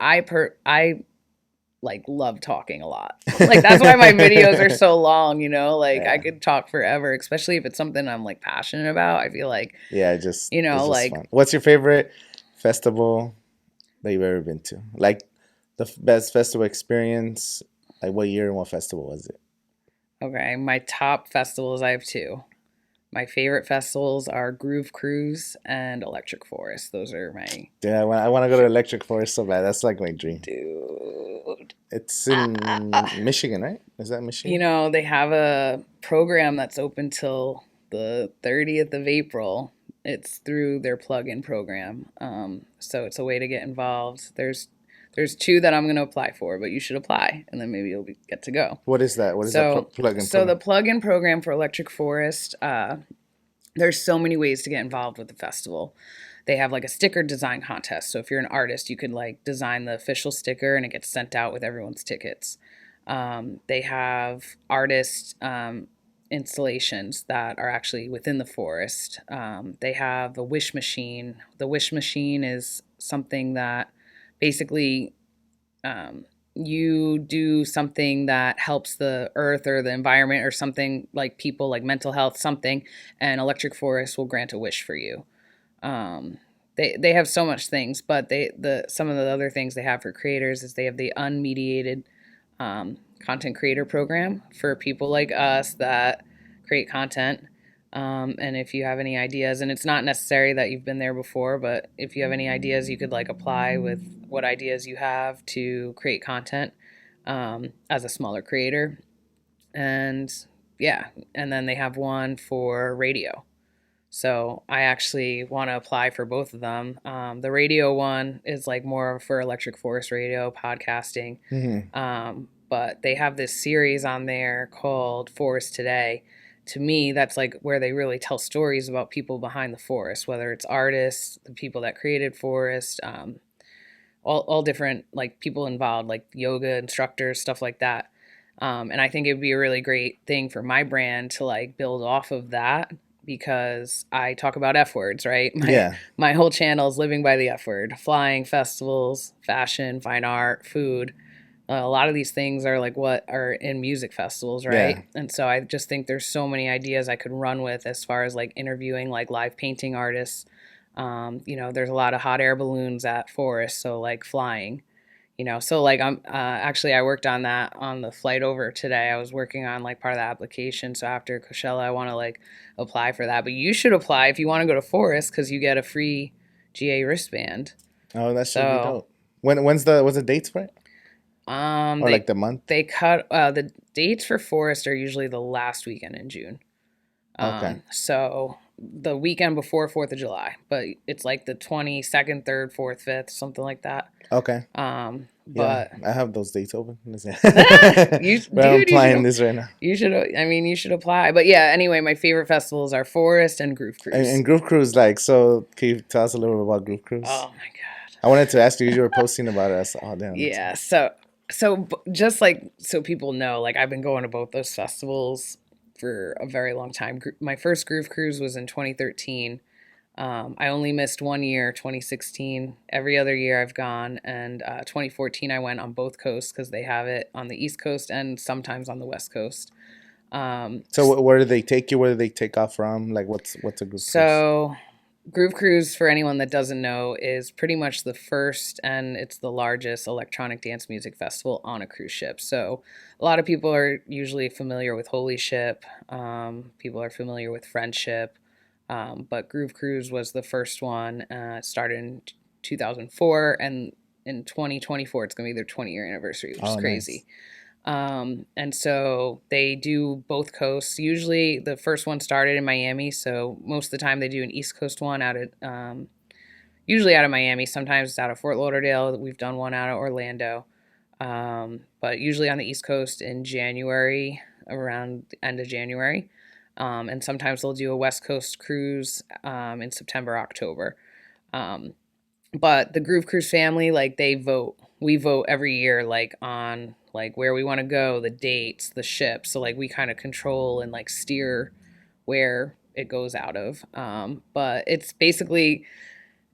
like love talking a lot. Like that's why my videos are so long, you know? Like I Yeah, could talk forever, especially if it's something I'm like passionate about. I feel like, yeah. Just you it's know, just like fun. What's your favorite festival that you've ever been to? Like the best festival experience. Like what year and what festival was it? okay, my top festivals I have two. My favorite festivals are Groove Cruise and Electric Forest. Those are my Yeah, I want to go to Electric Forest so bad. That's like my dream. dude. It's in Ah. Michigan, right? Is that You Michigan? know, they have a program that's open till the 30th of April. It's through their plug-in program. So it's a way to get involved. There's two that I'm going to apply for, but you should apply, and then maybe get to go. What is that? What is that So plug-in so the program? plug-in program for Electric Forest, there's so many ways to get involved with the festival. They have like a sticker design contest. So if you're an artist, you can like design the official sticker and it gets sent out with everyone's tickets. They have artist installations that are actually within the forest. They have a wish machine. The wish machine is something that basically um, you do something that helps the earth or the environment or something like people like mental health something, and Electric Forest will grant a wish for you. They have so much things, but the some of the other things they have for creators is they have the unmediated content creator program for people like us that create content. And if you have any ideas, and it's not necessary that you've been there before, but if you have any ideas, you could like apply with what ideas you have to create content as a smaller creator. And yeah, and then they have one for radio. So I actually want to apply for both of them. The radio one is like more for electric forest radio podcasting. Mm-hmm. But they have this series on there called Forest Today. To me, that's like where they really tell stories about people behind the forest, whether it's artists, the people that created forest, all different like people involved, like yoga instructors, stuff like that. And I think it would be a really great thing for my brand to like build off of that because I talk about F words, right? Yeah. My whole channel is living by the F word: flying, festivals, fashion, fine art, food. A lot of these things are like what are in music festivals, right? Yeah. And so I just think there's so many ideas I could run with as far as like interviewing like live painting artists. There's a lot of hot air balloons at Forest, so like flying. So like I'm actually I worked on that on the flight over today. I was working on like part of the application. So after Coachella, I want to like apply for that. But you should apply if you want to go to Forest because you get a free GA wristband. Oh, that should be So dope. What's the dates for it? Or they like the month? they cut the dates for Forest are usually the last weekend in June. Okay. So the weekend before 4th of July, but it's like the 22nd, 3rd, 4th, 5th, something like that. Okay. But yeah, I have those dates open. you, But I'm dude, applying this right now. you should apply. But yeah, anyway, my favorite festivals are Forest and Groove Cruise. And Groove Cruise, like, so can you tell us a little bit about Groove Cruise? Oh my God. I wanted to ask you were posting about it. I said, oh, damn. Yeah. So just like, so people know, like I've been going to both those festivals for a very long time. My first Groove Cruise was in 2013. I only missed 1 year, 2016. Every other year I've gone, and 2014 I went on both coasts because they have it on the East Coast and sometimes on the West Coast. So where do they take you? Where do they take off from? Like what's a Groove Cruise? So Groove Cruise, for anyone that doesn't know, is pretty much the first and it's the largest electronic dance music festival on a cruise ship. So a lot of people are usually familiar with Holy Ship. People are familiar with Friendship. But Groove Cruise was the first one. It started in 2004, and in 2024, it's going to be their 20-year anniversary, which is crazy. Nice. And so they do both coasts. Usually the first one started in Miami, so most of the time they do an East Coast one usually out of Miami. Sometimes it's out of Fort Lauderdale. We've done one out of Orlando. But usually on the East Coast in January, around the end of January. And sometimes they'll do a West Coast cruise in September, October. But the Groove Cruise family, like they vote. We vote every year, like on like where we want to go, the dates, the ships. So like we kind of control and like steer where it goes out of. But it's basically,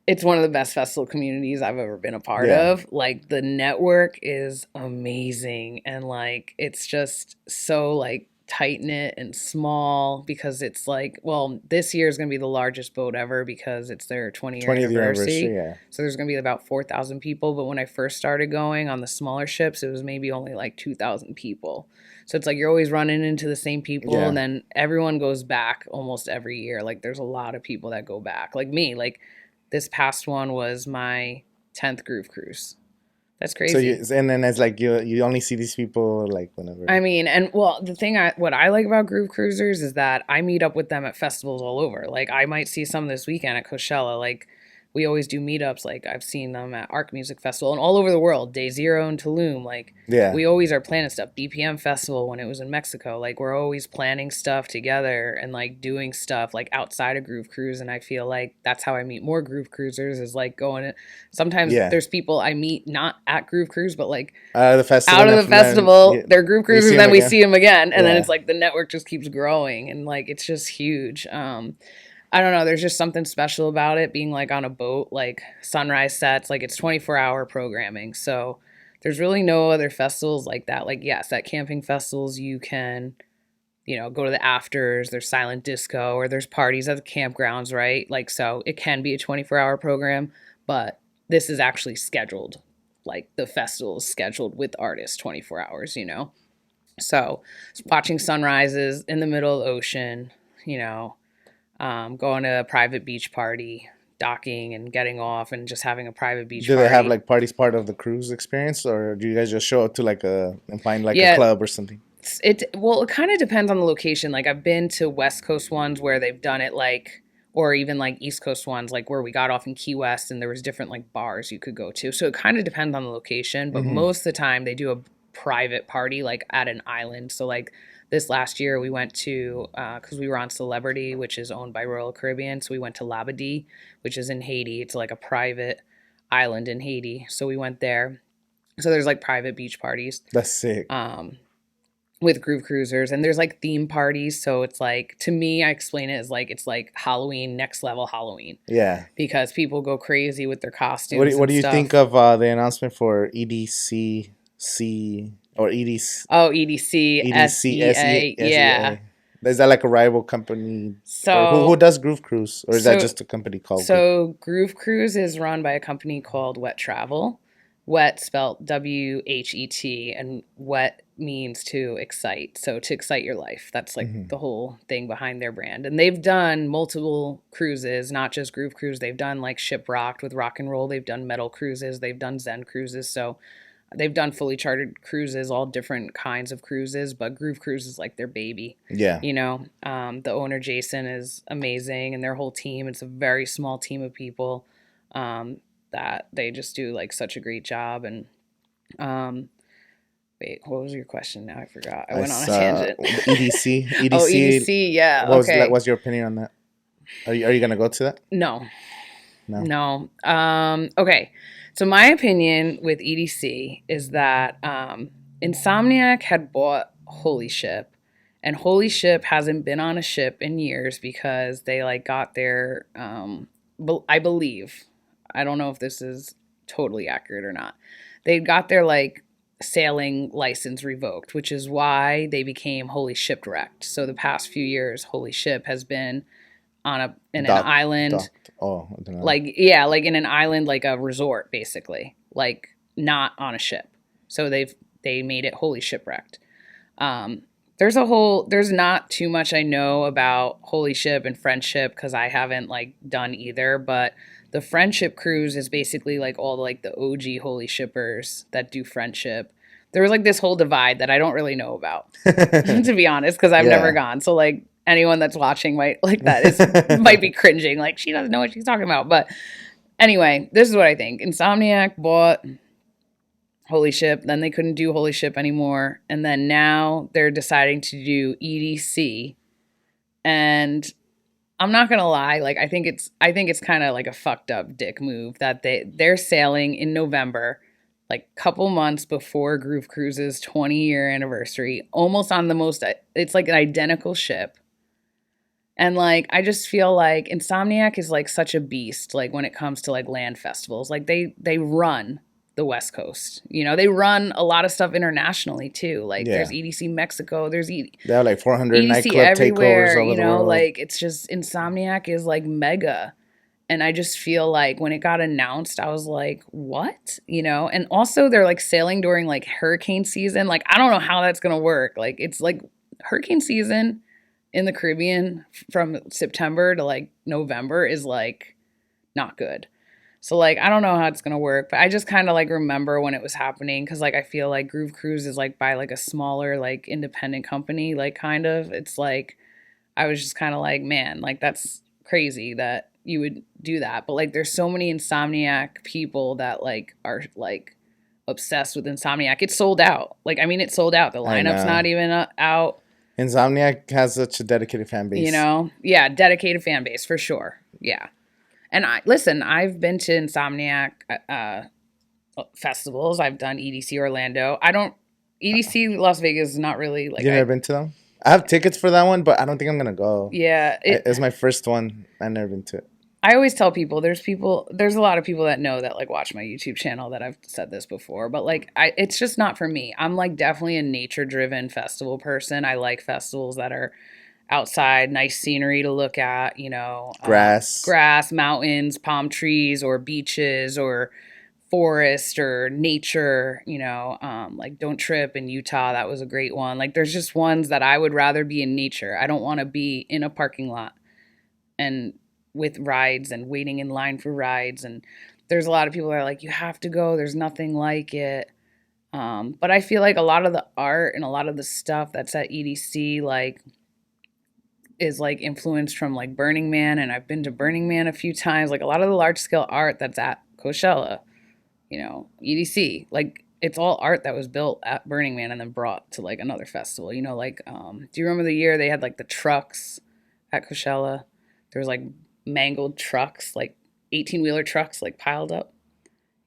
it's one of the best festival communities I've ever been a part of. Like the network is amazing, and like it's just so like tight knit and small because it's like, well, this year is going to be the largest boat ever because it's their 20-year anniversary. Yeah. So there's going to be about 4,000 people. But when I first started going on the smaller ships, it was maybe only like 2,000 people. So it's like you're always running into the same people, and then everyone goes back almost every year. Like there's a lot of people that go back. Like me, like this past one was my 10th Groove Cruise. That's crazy. So and then it's like you only see these people like whenever. I mean, and well, what I like about Groove Cruisers is that I meet up with them at festivals all over. Like I might see some this weekend at Coachella. Like we always do meetups. Like I've seen them at Arc Music Festival and all over the world. Day Zero in Tulum. Like we always are planning stuff. BPM Festival when it was in Mexico. Like we're always planning stuff together and like doing stuff like outside of Groove Cruise. And I feel like that's how I meet more Groove Cruisers is like going. Sometimes there's people I meet not at Groove Cruise, but like out of the festival, they're Groove Cruisers, and then we see them again, and then it's like the network just keeps growing, and like it's just huge. I don't know. There's just something special about it being like on a boat, like sunrise sets, like it's 24-hour programming. So there's really no other festivals like that. Like, yes, at camping festivals, you can, go to the afters, there's silent disco, or there's parties at the campgrounds, right? Like, so it can be a 24-hour program, but this is actually scheduled. Like the festival is scheduled with artists 24 hours, So watching sunrises in the middle of the ocean, going to a private beach party, docking and getting off and just having a private beach party. Do they have like parties part of the cruise experience, or do you guys just show up to like and find like a club or something? It kind of depends on the location. Like I've been to West Coast ones where they've done it like, or even like East Coast ones, like where we got off in Key West and there was different like bars you could go to. So it kind of depends on the location, but most of the time they do a private party like at an island. So like this last year we went to, because we were on Celebrity, which is owned by Royal Caribbean. So we went to Labadee, which is in Haiti. It's like a private island in Haiti. So we went there. So there's like private beach parties. That's sick. With Groove Cruisers, and there's like theme parties. So it's like, to me, I explain it as like, it's like Halloween, next level Halloween. Yeah. Because people go crazy with their costumes. What do you think of the announcement for EDC or EDC? Oh, EDC, SEA. Yeah. Is that like a rival company? So who does Groove Cruise? Or is that just a company called? So Groove Cruise is run by a company called Wet Travel. Wet spelled WHET, and wet means to excite. So to excite your life. That's like the whole thing behind their brand. And they've done multiple cruises, not just Groove Cruise. They've done like Shiprocked with rock and roll. They've done metal cruises. They've done Zen cruises. So they've done fully chartered cruises, all different kinds of cruises, but Groove Cruise is like their baby. Yeah. You know, the owner, Jason, is amazing, and their whole team, it's a very small team of people that they just do like such a great job. And wait, what was your question now? I forgot. I went on a tangent. EDC. Oh, EDC, yeah. What's your opinion on that? Are you going to go to that? No. Okay. So my opinion with EDC is that Insomniac had bought Holy Ship, and Holy Ship hasn't been on a ship in years because they like got their I believe, I don't know if this is totally accurate or not, they got their like sailing license revoked, which is why they became Holy Shipwrecked. So the past few years, Holy Ship has been on an island. Like in an island, like a resort, basically, like not on a ship. So they made it Holy Shipwrecked. There's not too much I know about Holy Ship and Friendship because I haven't like done either, but the Friendship cruise is basically like all like the OG Holy Shippers that do Friendship. There was like this whole divide that I don't really know about, to be honest, because I've never gone. So like anyone that's watching might might be cringing, like she doesn't know what she's talking about. But anyway, this is what I think. Insomniac bought Holy Ship, then they couldn't do Holy Ship anymore, and then now they're deciding to do EDC. And I'm not gonna lie, like I think it's kind of like a fucked up dick move that they're sailing in November, like couple months before Groove Cruise's 20-year anniversary, almost on it's like an identical ship. And like I just feel like Insomniac is like such a beast, like when it comes to like land festivals. Like they run the West Coast. You know, they run a lot of stuff internationally too. Like there's EDC Mexico, there's they have like 400 EDC nightclub everywhere, takeovers over the world. Like it's just Insomniac is like mega. And I just feel like when it got announced, I was like, what? You know, and also they're like sailing during like hurricane season. Like I don't know how that's gonna work. Like it's like hurricane season in the Caribbean from September to like November is like not good. So, like, I don't know how it's going to work, but I just kind of, like, remember when it was happening because, like, I feel like Groove Cruise is, like, by, like, a smaller, like, independent company, like, kind of. It's, like, I was just kind of like, man, like, that's crazy that you would do that. But, like, there's so many Insomniac people that, like, are, like, obsessed with Insomniac. It's sold out. Like, I mean, it's sold out. The lineup's not even out. Insomniac has such a dedicated fan base. You know? Yeah, dedicated fan base, for sure. Yeah. And I've been to Insomniac festivals. I've done EDC Orlando. EDC Las Vegas is not really like. You've never been to them? I have tickets for that one, but I don't think I'm going to go. Yeah. It's my first one. I've never been to it. I always tell people there's a lot of people that know that like watch my YouTube channel that I've said this before, but like it's just not for me. I'm like definitely a nature driven festival person. I like festivals that are outside, nice scenery to look at, you know, grass, mountains, palm trees, or beaches, or forest, or nature, you know, like Don't Trip in Utah. That was a great one. Like there's just ones that I would rather be in nature. I don't want to be in a parking lot and with rides and waiting in line for rides. And there's a lot of people that are like, you have to go. There's nothing like it. But I feel like a lot of the art and a lot of the stuff that's at EDC, like is like influenced from like Burning Man, and I've been to Burning Man a few times. Like a lot of the large scale art that's at Coachella, EDC, like it's all art that was built at Burning Man and then brought to like another festival. Like do you remember the year they had like the trucks at Coachella? There was like mangled trucks, like 18-wheeler trucks, like piled up.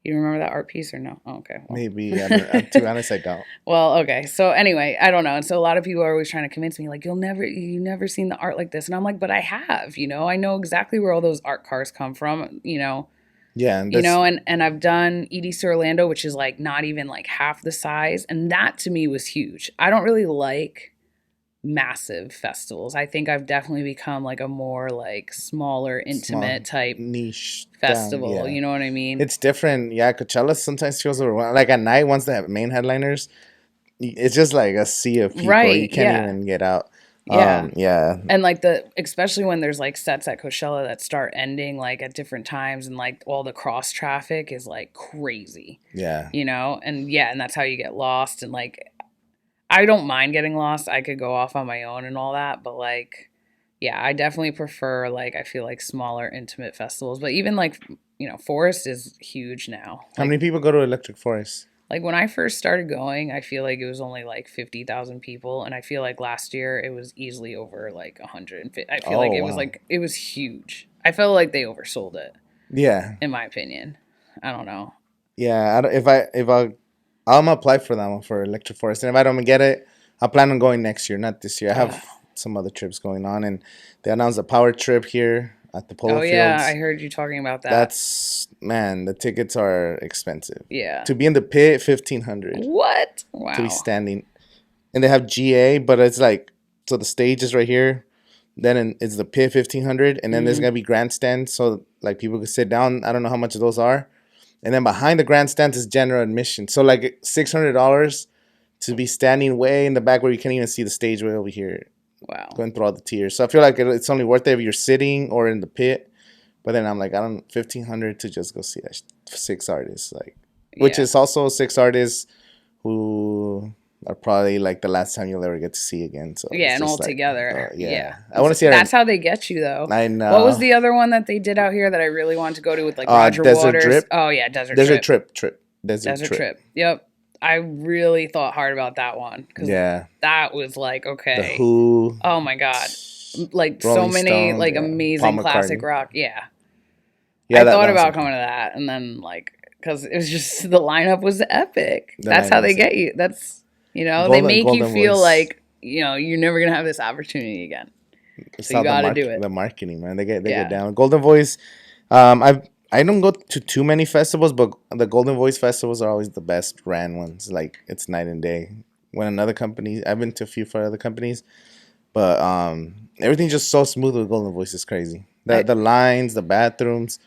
You remember that art piece or no? Oh, okay. Well. Maybe. To be honest, I don't. Well, okay. So anyway, I don't know. And so a lot of people are always trying to convince me, like, you never seen the art like this. And I'm like, but I have, I know exactly where all those art cars come from, Yeah. And and I've done EDC Orlando, which is like not even like half the size. And that to me was huge. I don't really like massive festivals. I think I've definitely become like a more like smaller, intimate type niche festival. Down, yeah. You know what I mean? It's different. Yeah, Coachella sometimes feels overwhelming. Like at night, once they have main headliners, it's just like a sea of people. Right, You can't even get out. Yeah. Yeah. And like especially when there's like sets at Coachella that start ending like at different times, and like all the cross traffic is like crazy. Yeah. And that's how you get lost. And like, I don't mind getting lost. I could go off on my own and all that, but like, yeah, I definitely prefer like, I feel like smaller, intimate festivals. But even like, Forest is huge now. How many people go to Electric Forest? Like when I first started going, I feel like it was only like 50,000 people, and I feel like last year it was easily over like 150. I feel like it was huge. I felt like they oversold it. Yeah. In my opinion, I don't know. Yeah, I'm gonna apply for that one for Electric Forest, and if I don't get it, I plan on going next year, not this year. I have some other trips going on, and they announced a power trip here at the Polo Fields. Oh yeah, I heard you talking about that. The tickets are expensive. Yeah. To be in the pit, $1,500. What? Wow. To be standing, and they have GA, but it's like, so the stage is right here, then it's the pit, $1,500, and then there's gonna be grandstands, so like people can sit down. I don't know how much those are. And then behind the grandstands is general admission. So like $600 to be standing way in the back where you can't even see the stage way over here. Wow. Going through all the tiers. So I feel like it's only worth it if you're sitting or in the pit. But then I'm like, $1,500 to just go see that 6 artists. Which is also 6 artists who are probably like the last time you'll ever get to see again. So yeah, and all together. Yeah. I want to see That's how they get you though. I know. What was the other one that they did out here that I really wanted to go to with like Roger Desert Waters? Drip? Oh yeah, Desert Trip. Desert Trip. Yep. I really thought hard about that one. Yeah. That was like, okay. The Who. Oh my God. Like Rolling so many Stones, like amazing Paul classic McCartney. rock. Yeah. Yeah, I thought about coming to that, and then like, because it was just, the lineup was epic. That's how they get you. That's, they make you feel like, you're never going to have this opportunity again. So you got to do it. The marketing, man. They get down. Golden Voice. I don't go to too many festivals, but the Golden Voice festivals are always the best ran ones. Like, it's night and day. When another company, I've been to a few for other companies, but everything's just so smooth with Golden Voice. It's crazy. The lines, the bathrooms,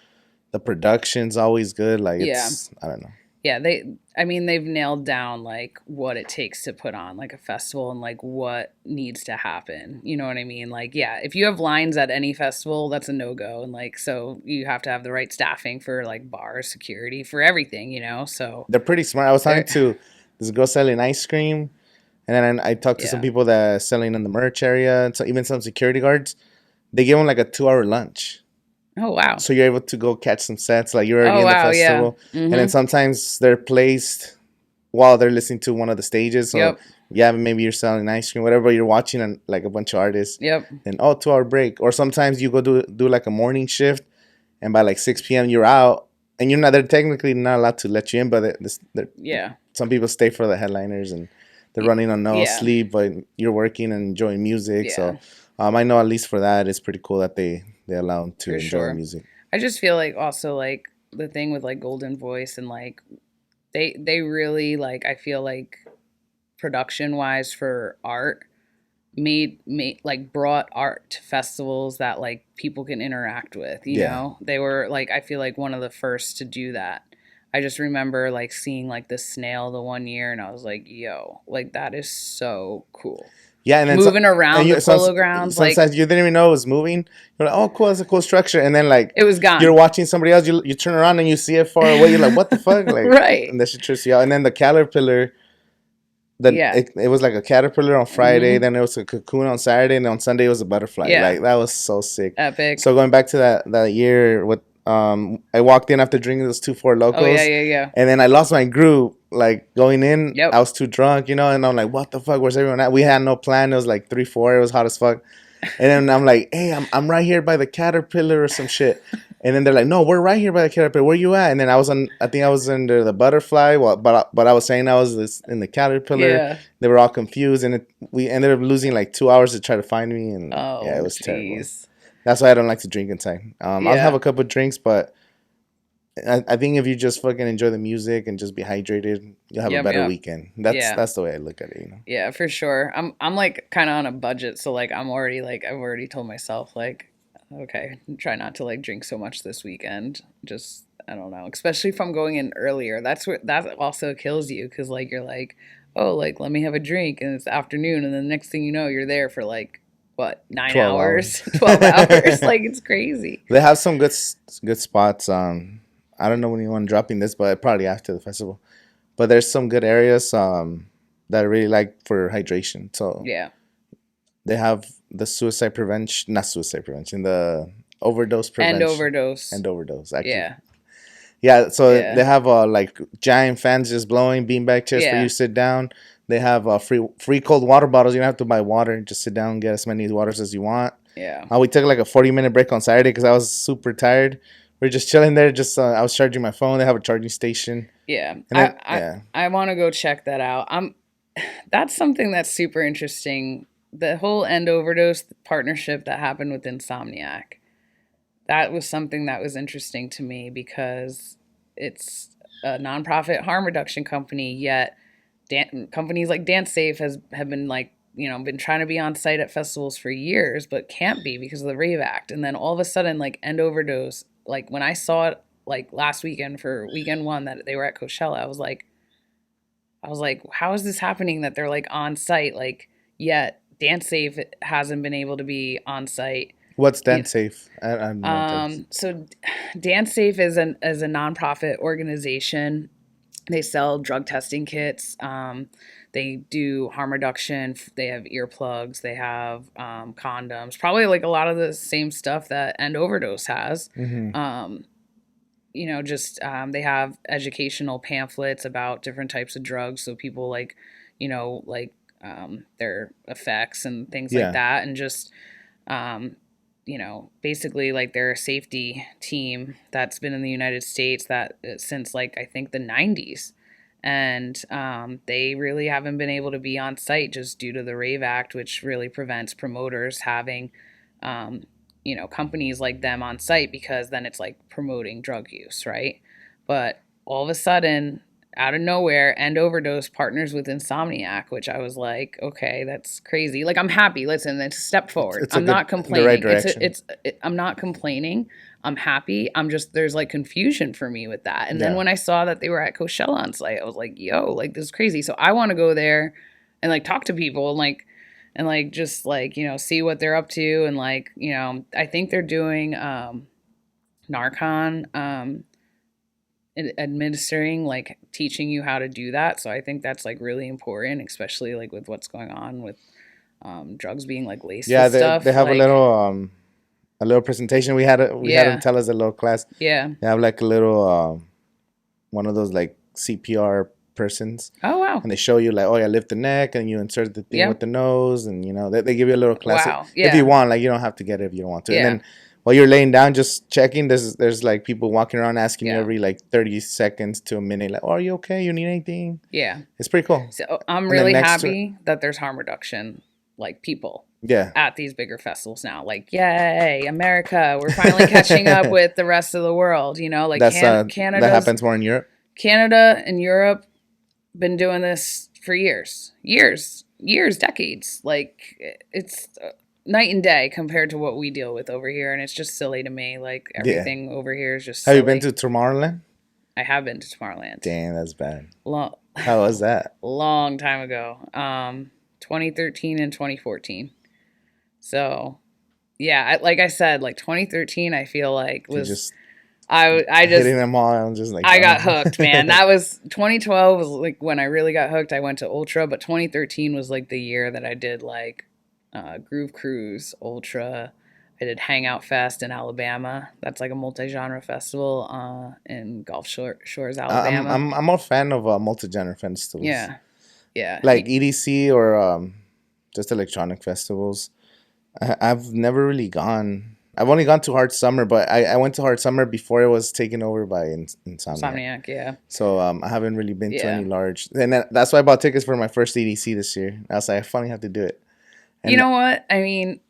the production's always good. Like, I don't know. Yeah, they've nailed down like what it takes to put on like a festival and like what needs to happen. You know what I mean? Like, yeah, if you have lines at any festival, that's a no-go. And like, so you have to have the right staffing for like bars, security, for everything, so. They're pretty smart. I was talking to this girl selling ice cream, and then I talked to some people that are selling in the merch area, and so even some security guards. They give them like a 2-hour lunch. Oh, wow. So you're able to go catch some sets. Like, you're already in the festival. Yeah. Mm-hmm. And then sometimes they're placed while they're listening to one of the stages. So, maybe you're selling ice cream, whatever. You're watching like a bunch of artists. Yep. And, 2-hour break. Or sometimes you go do like a morning shift, and by like 6 p.m. you're out. And they're technically not allowed to let you in, but some people stay for the headliners, and they're running on no sleep, but you're working and enjoying music. Yeah. So I know at least for that, it's pretty cool that they allow them to enjoy music. I just feel like also like the thing with like Golden Voice and like they really like, I feel like production wise for art made like brought art to festivals that like people can interact with, you know? They were like, I feel like one of the first to do that. I just remember like seeing like the snail the one year, and I was like, yo, like that is so cool. Yeah, and then moving around the polo grounds. Sometimes like, you didn't even know it was moving. You're like, oh, cool, that's a cool structure. And then like it was gone. You're watching somebody else. You turn around and you see it far away. You're like, what the fuck? Like, right. And that shit trips you out. And then the caterpillar, Then Yeah. it was like a caterpillar on Friday, Mhm. then it was a cocoon on Saturday, and on Sunday it was a butterfly. Yeah. Like that was so sick. Epic. So going back to that year with I walked in after drinking those 2-4 Oh yeah, locos, yeah, yeah. and then I lost my group. Like going in, Yep. I was too drunk, you know, and I'm like, what the fuck? Where's everyone at? We had no plan. It was like 3-4. It was hot as fuck. And then I'm like, hey, I'm right here by the caterpillar or some shit. And then they're like, no, we're right here by the caterpillar. Where you at? And then I think I was under the butterfly. Well, but I was saying I was in the caterpillar. Yeah. They were all confused, and we ended up losing like 2 hours to try to find me. And yeah, it Oh, was terrible. jeez. That's why I don't like to drink inside. I'll have Yeah. a couple of drinks, but I think if you just fucking enjoy the music and just be hydrated, you'll have a Yep, better yep. weekend. Yeah. That's the way I look at it, you know. Yeah, for sure. I'm like kind of on a budget, so like I'm already like I've already told myself like, okay, try not to like drink so much this weekend. Just I don't know, especially if I'm going in earlier. That's what that also kills you because like you're like, oh, like let me have a drink and it's afternoon, and then next thing you know, you're there for like what 9 12 hours, hours. 12 hours. Like it's crazy. They have some good spots. I don't know when you want dropping this, but probably after the festival. But there's some good areas that I really like for hydration. So Yeah, they have the not suicide prevention, the overdose and prevention overdose. and overdose. Actually, Yeah, yeah. So yeah, they have like giant fans just blowing, beanbag chairs for you yeah, to sit down. They have free cold water bottles. You don't have to buy water. Just sit down and get as many waters as you want. yeah, We took like a 40-minute break on Saturday because I was super tired. We are just chilling there. Just I was charging my phone. They have a charging station. yeah. And then, yeah. I want to go check that out. That's something that's super interesting. The whole end overdose partnership that happened with Insomniac. That was something that was interesting to me because it's a nonprofit harm reduction company, yet companies like Dance Safe have been like, been trying to be on site at festivals for years, but can't be because of the Rave Act. And then all of a sudden, like End Overdose, like when I saw it like last weekend for weekend one that they were at Coachella, I was like, how is this happening that they're like on site? Like, yet Dance Safe hasn't been able to be on site. What's Dance Safe? I don't know. So Dance Safe is a nonprofit organization. They sell drug testing kits. They do harm reduction. They have earplugs. They have condoms. Probably like a lot of the same stuff that End Overdose has. Mm-hmm. They have educational pamphlets about different types of drugs, so people like, their effects and things Yeah. like that, and just, basically like they're a safety team that's been in the United States that since like I think the 90s. And they really haven't been able to be on site just due to the Rave Act, which really prevents promoters having, companies like them on site because then it's like promoting drug use, right? But all of a sudden, out of nowhere, End Overdose partners with Insomniac, which I was like, okay, that's crazy. Like I'm happy. Listen, it's a step forward. I'm not complaining. The right direction. I'm not complaining. I'm happy. I'm just there's like confusion for me with that. And then Yeah. when I saw that they were at Coachella on site, I was like, yo, like this is crazy. So I want to go there and like talk to people and like just like, see what they're up to and like, I think they're doing Narcan administering, like teaching you how to do that. So I think that's like really important, especially like with what's going on with drugs being like laced with stuff. They have like, a little presentation. We had them tell us a little class. Yeah. They have like a little one of those like CPR persons. Oh wow. And they show you like, oh yeah, lift the neck and you insert the thing with the nose, and they give you a little class. Wow. If you want, like you don't have to get it if you don't want to. Yeah. And then while you're laying down, just checking. There's like people walking around asking you every like 30 seconds to a minute, like, oh, are you okay? You need anything? Yeah. It's pretty cool. So I'm really happy that there's harm reduction, like people. Yeah. At these bigger festivals now, like yay, America, we're finally catching up with the rest of the world. Like Canada. That happens more in Europe. Canada and Europe been doing this for years, decades. Like it's night and day compared to what we deal with over here, and it's just silly to me. Like everything over here is just silly. Have you been to Tomorrowland? I have been to Tomorrowland. Damn, that's bad. How was that? Long time ago. 2013 and 2014. So, yeah, like I said, like 2013, I feel like was I hitting just them all. I'm just like, I got oh. hooked, man. That was 2012 was like when I really got hooked. I went to Ultra, but 2013 was like the year that I did like Groove Cruise, Ultra. I did Hangout Fest in Alabama. That's like a multi-genre festival in Shores, Alabama. I'm a fan of multi-genre festivals, Yeah, yeah. like EDC or just electronic festivals. I've never really gone. I've only gone to Hard Summer, but I went to Hard Summer before it was taken over by Insomniac. Insomniac, yeah. So I haven't really been to Yeah. any large. And that's why I bought tickets for my first EDC this year. I was like, I finally have to do it. And You know what? I mean,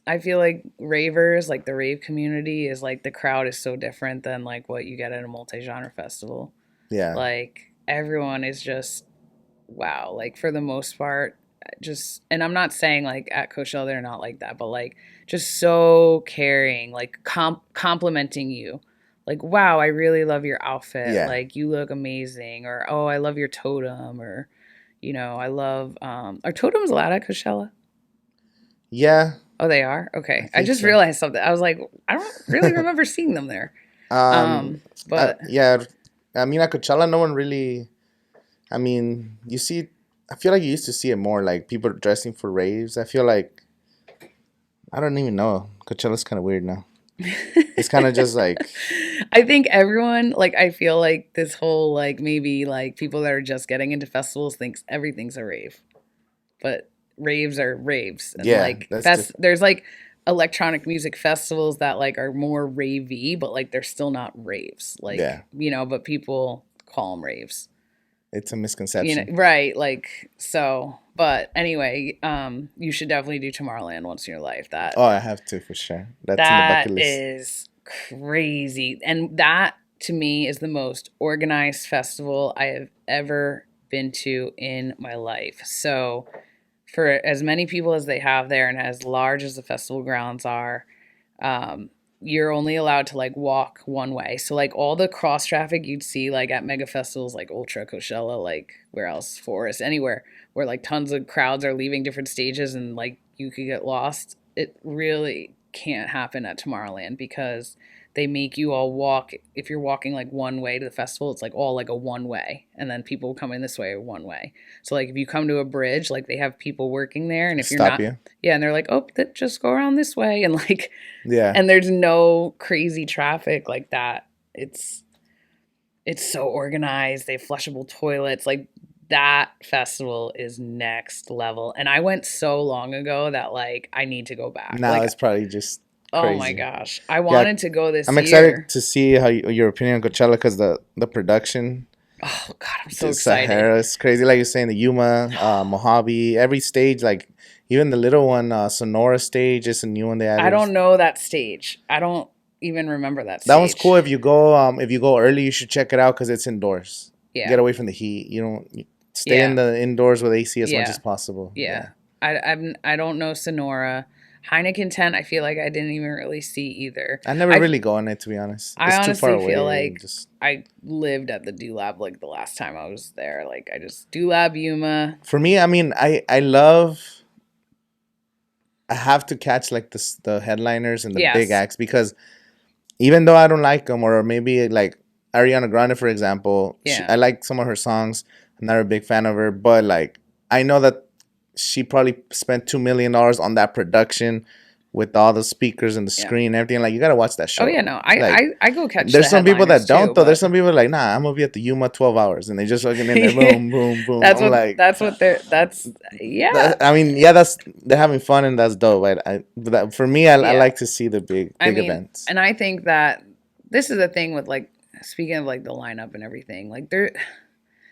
I feel like ravers, like the rave community, is like the crowd is so different than like what you get at a multi-genre festival. yeah, Like everyone is just wow. Like for the most part, just and I'm not saying like at Coachella they're not like that, but like just so caring, like complimenting you. Like wow, I really love your outfit. yeah, Like you look amazing, or oh, I love your totem, or I love are totems allowed at Coachella? yeah. Oh, they are? I Okay. I think just so. realized something. I was like, I don't really remember seeing them there. Um, But yeah. I mean, at Coachella, no one really. I mean, you see. I feel like you used to see it more, like people dressing for raves. I feel like I don't even know. Coachella's kind of weird now. It's kind of just like I think everyone, like, I feel like this whole, like, maybe, like, people that are just getting into festivals thinks everything's a rave. But raves are raves. And, yeah, like, that's different. there's, like, electronic music festivals that, like, are more ravey, but, like, they're still not raves. Like, Yeah, but people call them raves. it's a misconception. Right, like so, but anyway, you should definitely do Tomorrowland once in your life. Oh, I have to for sure. That's in the That bucket list. is crazy, and that to me is the most organized festival I have ever been to in my life. So for as many people as they have there and as large as the festival grounds are, you're only allowed to like walk one way. So like all the cross traffic you'd see like at mega festivals like Ultra, Coachella, like where else, Forest, anywhere where like tons of crowds are leaving different stages and like you could get lost. It really can't happen at Tomorrowland because they make you all walk. If you're walking like one way to the festival, it's like all like a one way, and then people come in this way one way. So like if you come to a bridge, like they have people working there, and if you're Stop not, you. yeah, and they're like, oh, just go around this way, and like, Yeah, and there's no crazy traffic like that. It's so organized. They have flushable toilets. Like that festival is next level. And I went so long ago that like I need to go back. now Like, it's probably just oh my crazy. gosh, I wanted to go this I'm year. excited to see how your opinion on Coachella because the production. Oh god, I'm so The excited. Sahara is crazy, like you're saying. The Yuma, Mojave, every stage, like even the little one, Sonora stage is a new one they added. I don't know that stage. I don't even remember that stage. That one's cool. If you go early, you should check it out because it's indoors. Yeah. Get away from the heat. Stay in the indoors with AC as much as possible. Yeah. I don't know Sonora. Heineken Tent, I feel like I didn't even really see either. I never really go on it, to be honest. It's I honestly too far away. feel like I lived at the Do Lab like the last time I was there. Like I just Do Lab Yuma. For me, I mean, I have to catch like the headliners and the big acts because even though I don't like them, or maybe like Ariana Grande, for example, I like some of her songs. I'm not a big fan of her, but like I know that she probably spent $2 million on that production with all the speakers and the screen and everything. Like you gotta watch that show. Oh yeah, no, I go catch. There's some people that don't though. But There's some people like, nah, I'm gonna be at the Yuma 12 hours, and they just looking in there, boom, boom, boom. That's what they're. I mean, they're having fun and that's dope. But for me, I like to see the big events. And I think that this is the thing with like speaking of like the lineup and everything. Like there,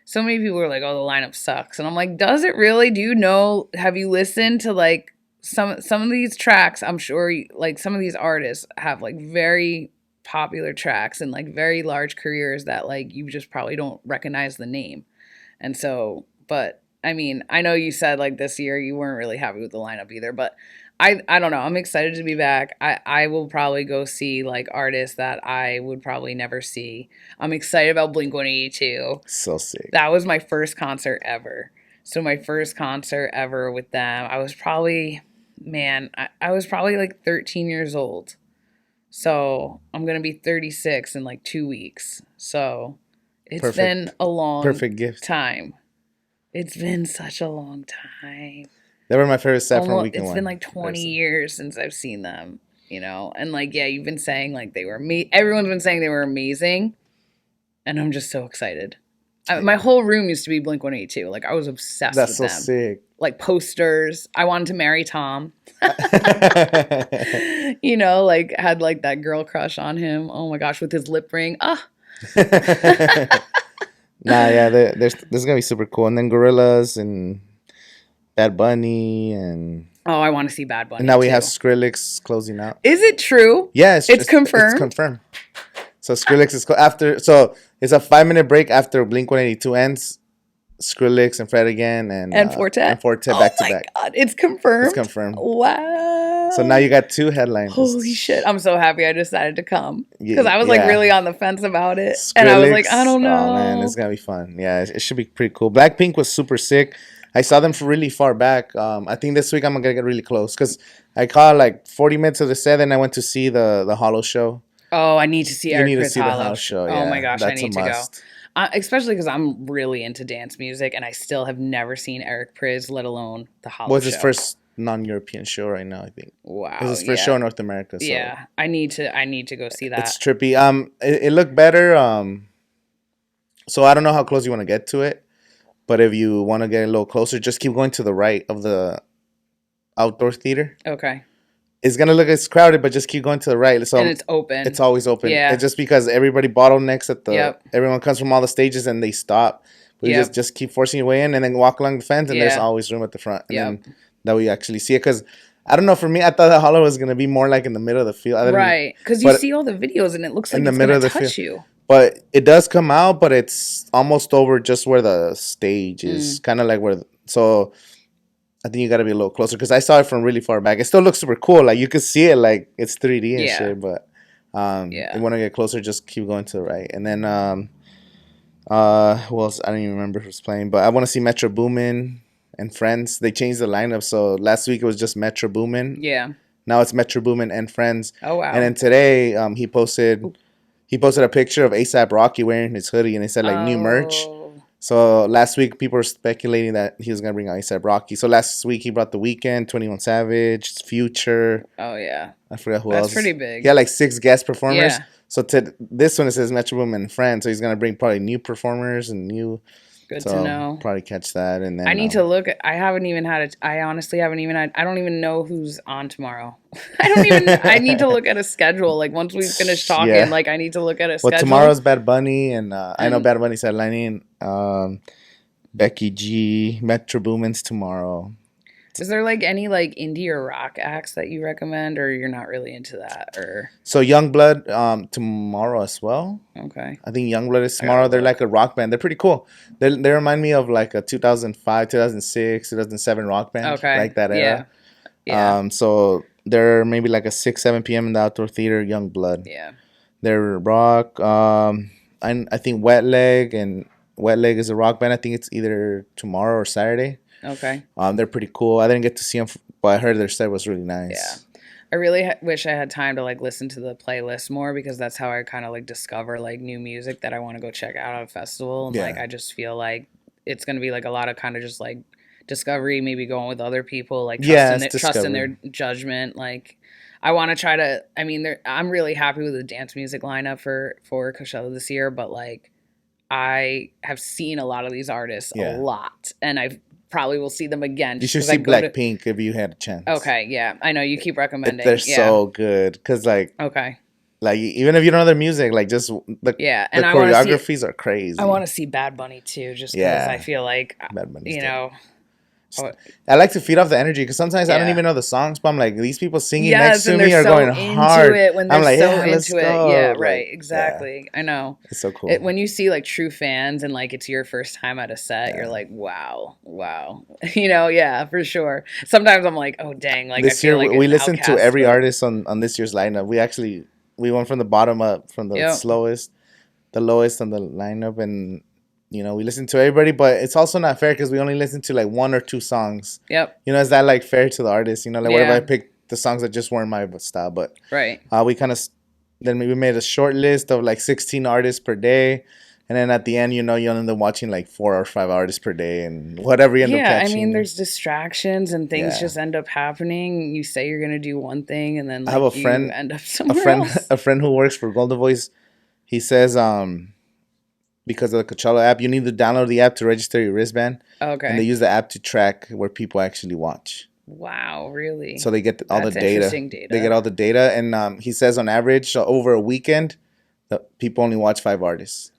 so many people are like, "Oh, the lineup sucks," and I'm like, "Does it really? Do you know? Have you listened to like some of these tracks? I'm sure like some of these artists have like very popular tracks and like very large careers that like you just probably don't recognize the name, and so, but I mean, I know you said like this year you weren't really happy with the lineup either, but I don't know. I'm excited to be back. I will probably go see like artists that I would probably never see. I'm excited about Blink-182. So sick. That was my first concert ever. So my first concert ever with them. I was probably like 13 years old. So I'm gonna be 36 in like 2 weeks. So it's Perfect. been a long Perfect gift. time. It's been such a long time. They were my favorite set from Almost, weekend it's one. been like 20 years since I've seen them, you know? And like, yeah, you've been saying like they were everyone's been saying they were amazing. And I'm just so excited. My whole room used to be Blink-182. Like I was obsessed That's with so them. sick. Like posters. I wanted to marry Tom. You know, like had like that girl crush on him. Oh my gosh, with his lip ring. Ah. Nah, yeah, this is gonna be super cool. And then Gorillaz and Bad Bunny and Oh, I want to see Bad Bunny. now we too. have Skrillex closing out. Is it true? Yeah, it's confirmed. It's confirmed. So Skrillex is after. So it's a 5-minute break after Blink-182 ends. Skrillex and Fred again and Fortet back to Oh back. my god, it's confirmed. It's confirmed. Wow. So now you got 2 headlines. Holy shit! I'm so happy I decided to come because I was Yeah. like really on the fence about it, Skrillex, and I was like, I don't know. Oh man, it's gonna be fun. Yeah, it should be pretty cool. Blackpink was super sick. I saw them from really far back. I think this week I'm gonna get really close because I caught like 40 minutes of the set, and I went to see the Hollow show. Oh, I need to see Eric You need to Chris see the Hollow. Hollow show. Oh Yeah, my gosh, that's I need a to must. go. Especially because I'm really into dance music, and I still have never seen Eric Priz, let alone the Hollow Well, it's show. his first non-European show right now. I think. Wow. It's his first show in North America. So yeah, I need to go see that. it's trippy. It looked better. So I don't know how close you want to get to it, but if you want to get a little closer, just keep going to the right of the outdoor theater. Okay. It's gonna look it's crowded, but just keep going to the right. So And it's open. It's always open. Yeah. It's just because everybody bottlenecks at the. Yep. Everyone comes from all the stages and they stop. But you Yep. just keep forcing your way in and then walk along the fence and there's Yeah. always room at the front. And Yep. then that way you actually see it. Because I don't know, for me, I thought the Hollow was gonna be more like in the middle of the field. Right, because you but- see all the videos and it looks like in the it's middle gonna of the touch field. you. But it does come out, but it's almost over just where the stage is. Kind of like where. So I think you got to be a little closer because I saw it from really far back. It still looks super cool. Like you could see it like it's 3D and Yeah. shit. But Yeah. you want to get closer, just keep going to the right. And then who else? I don't even remember who's playing. But I want to see Metro Boomin and Friends. They changed the lineup. So last week it was just Metro Boomin. Yeah. Now it's Metro Boomin and Friends. Oh wow. And then today he posted a picture of ASAP Rocky wearing his hoodie and it said like new merch. Oh. So last week people were speculating that he was gonna bring out ASAP Rocky. So last week he brought The Weeknd, 21 Savage, Future. Oh yeah. I forgot who That's else. pretty big. He had like 6 guest performers. Yeah. So to this one it says Metro Boomin and Friends. So he's gonna bring probably new performers and new. Good So to know. probably catch that and then I need to look. I haven't even had it. I honestly haven't even. I don't even know who's on tomorrow. I don't even. I need to look at a schedule. Like once we finish talking, Yeah. like I need to look at a Well, schedule. tomorrow's Bad Bunny and I know Bad Bunny's headlining. Becky G, Metro Boomin's tomorrow. Is there like any like indie or rock acts that you recommend, or you're not really into that? Or So Youngblood tomorrow as well. okay. I think Youngblood is tomorrow. They're like a rock band. They're pretty cool. They remind me of like a 2005, 2006, 2007 rock band. Okay. Like that era. Yeah. So they're maybe like a 6, 7 p.m. in the outdoor theater, Youngblood. Yeah. They're rock. I think Wet Leg is a rock band. I think it's either tomorrow or Saturday. Okay. They're pretty cool. I didn't get to see them, but I heard their set was really nice. Yeah. I really wish I had time to like listen to the playlist more because that's how I kind of like discover like new music that I want to go check out at a festival. And like I just feel like it's gonna be like a lot of kind of just like discovery, maybe going with other people, like trust in their judgment. Like I want to try to. I mean, I'm really happy with the dance music lineup for Coachella this year, but like I have seen a lot of these artists a lot, and I probably will see them again. You should see Blackpink if you had a chance. Okay, yeah, I know you keep recommending. They're so good because like even if you don't know their music, like just the choreographies are crazy. I want to see Bad Bunny too, just because I feel like Bad Bunny's I like to feed off the energy because sometimes I don't even know the songs, but I'm like, these people singing next to me are so going into hard. It when they're I'm like, so let's into go. it. Yeah, like, right, exactly. I know. It's so cool. When you see like true fans and like it's your first time at a set, you're like, wow. You know, yeah, for sure. Sometimes I'm like, oh dang, like this I feel year like we listened to every artist on this year's lineup. We went from the bottom up, from the lowest on the lineup, and you know, we listen to everybody, but it's also not fair because we only listen to like 1 or 2 songs. Yep. You know, is that like fair to the artist? You know, like what if I picked the songs that just weren't my style? But right. We kind of then we made a short list of like 16 artists per day. And then at the end, you end up watching like 4 or 5 artists per day and whatever you end up Yeah, I catching. mean, there's distractions and things Yeah. just end up happening. You say you're gonna do one thing, and then I have a like friend- you end up a somewhere friend else. a friend who works for Golden Voice, he says because of the Coachella app, you need to download the app to register your wristband, and they Okay. use the app to track where people actually watch. Wow, really? So they get all the That's data. interesting data. They get all the data, and he says on average, so over a weekend, the people only watch 5 artists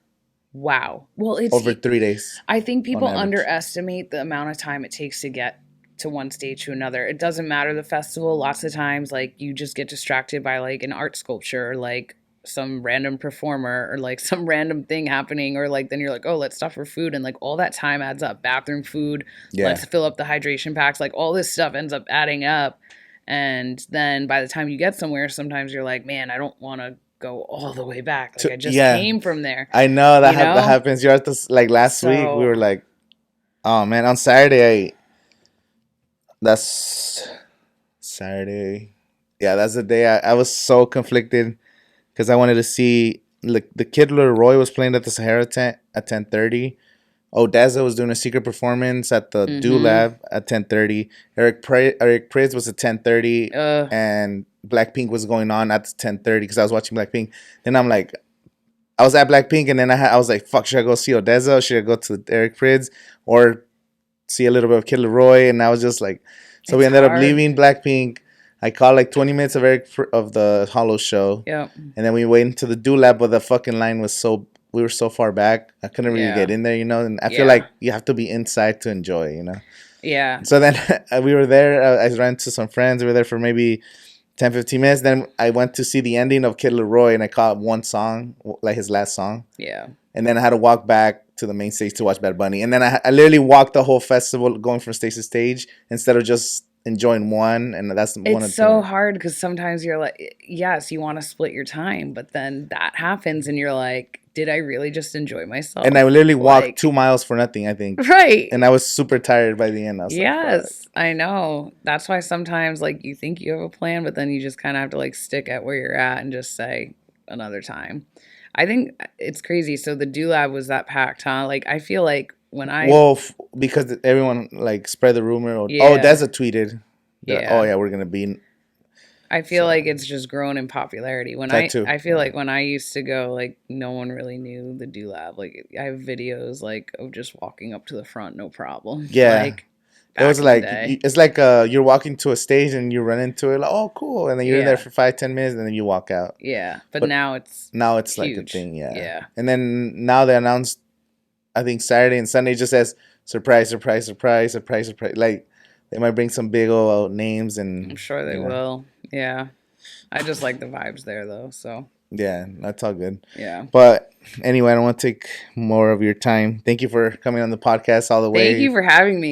Wow. Well, it's over 3 days. I think people average. underestimate the amount of time it takes to get to one stage to another. It doesn't matter the festival. Lots of times, like, you just get distracted by like an art sculpture, or like some random performer, or like some random thing happening, or like then you're like, oh, let's stop for food, and like all that time adds up. Bathroom, food, Yeah. let's fill up the hydration packs. Like all this stuff ends up adding up, and then by the time you get somewhere, sometimes you're like, man, I don't want to go all the way back. Like I just came from there. I know that You know? that happens. You're at this like last week. So- We were like, oh man, on Saturday. That's Saturday. Yeah, that's the day I was so conflicted because I wanted to see like the Kid Leroy was playing at the Sahara tent at 10:30. Odessa was doing a secret performance at the Do Lab at 10:30. Eric Prydz was at 10:30, and Blackpink was going on at 10:30 because I was watching Blackpink. Then I'm like, I was at Blackpink, and then I was like, fuck, should I go see Odessa or should I go to Eric Prydz or see a little bit of Kid Leroy? And I was just like, so we It's ended up hard. leaving Blackpink. I called like 20 minutes of of the Hollow show, Yeah. and then we went into the Do Lab, but the fucking line was we were so far back, I couldn't really Yeah. get in there, and I Yeah. feel like you have to be inside to enjoy, Yeah. So then we were there. I ran to some friends. We were there for maybe 10, 15 minutes. Then I went to see the ending of Kid Leroy, and I caught one song, like his last song. Yeah. And then I had to walk back to the main stage to watch Bad Bunny. And then I literally walked the whole festival going from stage to stage instead of just enjoying one. And that's one of It's so hard because sometimes you're like, yes, you want to split your time, but then that happens and you're like, did I really just enjoy myself? And I literally walked Like- 2 miles for nothing, I think. Right. And I was super tired by the end. I was like, fuck. Yes, I know. That's why sometimes like you think you have a plan, but then you just kind of have to like stick at where you're at and just say another time. I think it's crazy. So the Do Lab was that packed, huh? Like I feel like when I Well, because everyone like spread the rumor. Oh, Yeah. Deza tweeted. Yeah. Oh, yeah, we're going to be. I feel So- like it's just grown in popularity. When That too. I feel like when I used to go, like no one really knew the Do Lab. Like I have videos like of just walking up to the front, no problem. Yeah. Like It was back in the like day. it's like you're walking to a stage and you run into it like, oh cool, and then you're in there Yeah. for 5-10 minutes and then you walk out. Yeah, but But now it's Now it's like a Huge. thing, yeah. Yeah. And then now they announced, I think Saturday and Sunday just says surprise, surprise, surprise, surprise, surprise. Like they might bring some big old names and I'm sure they you know. will. Yeah. I just like the vibes there though. So Yeah, that's all good. yeah. But anyway, I don't want to take more of your time. Thank you for coming on the podcast all the way. Thank you for having me.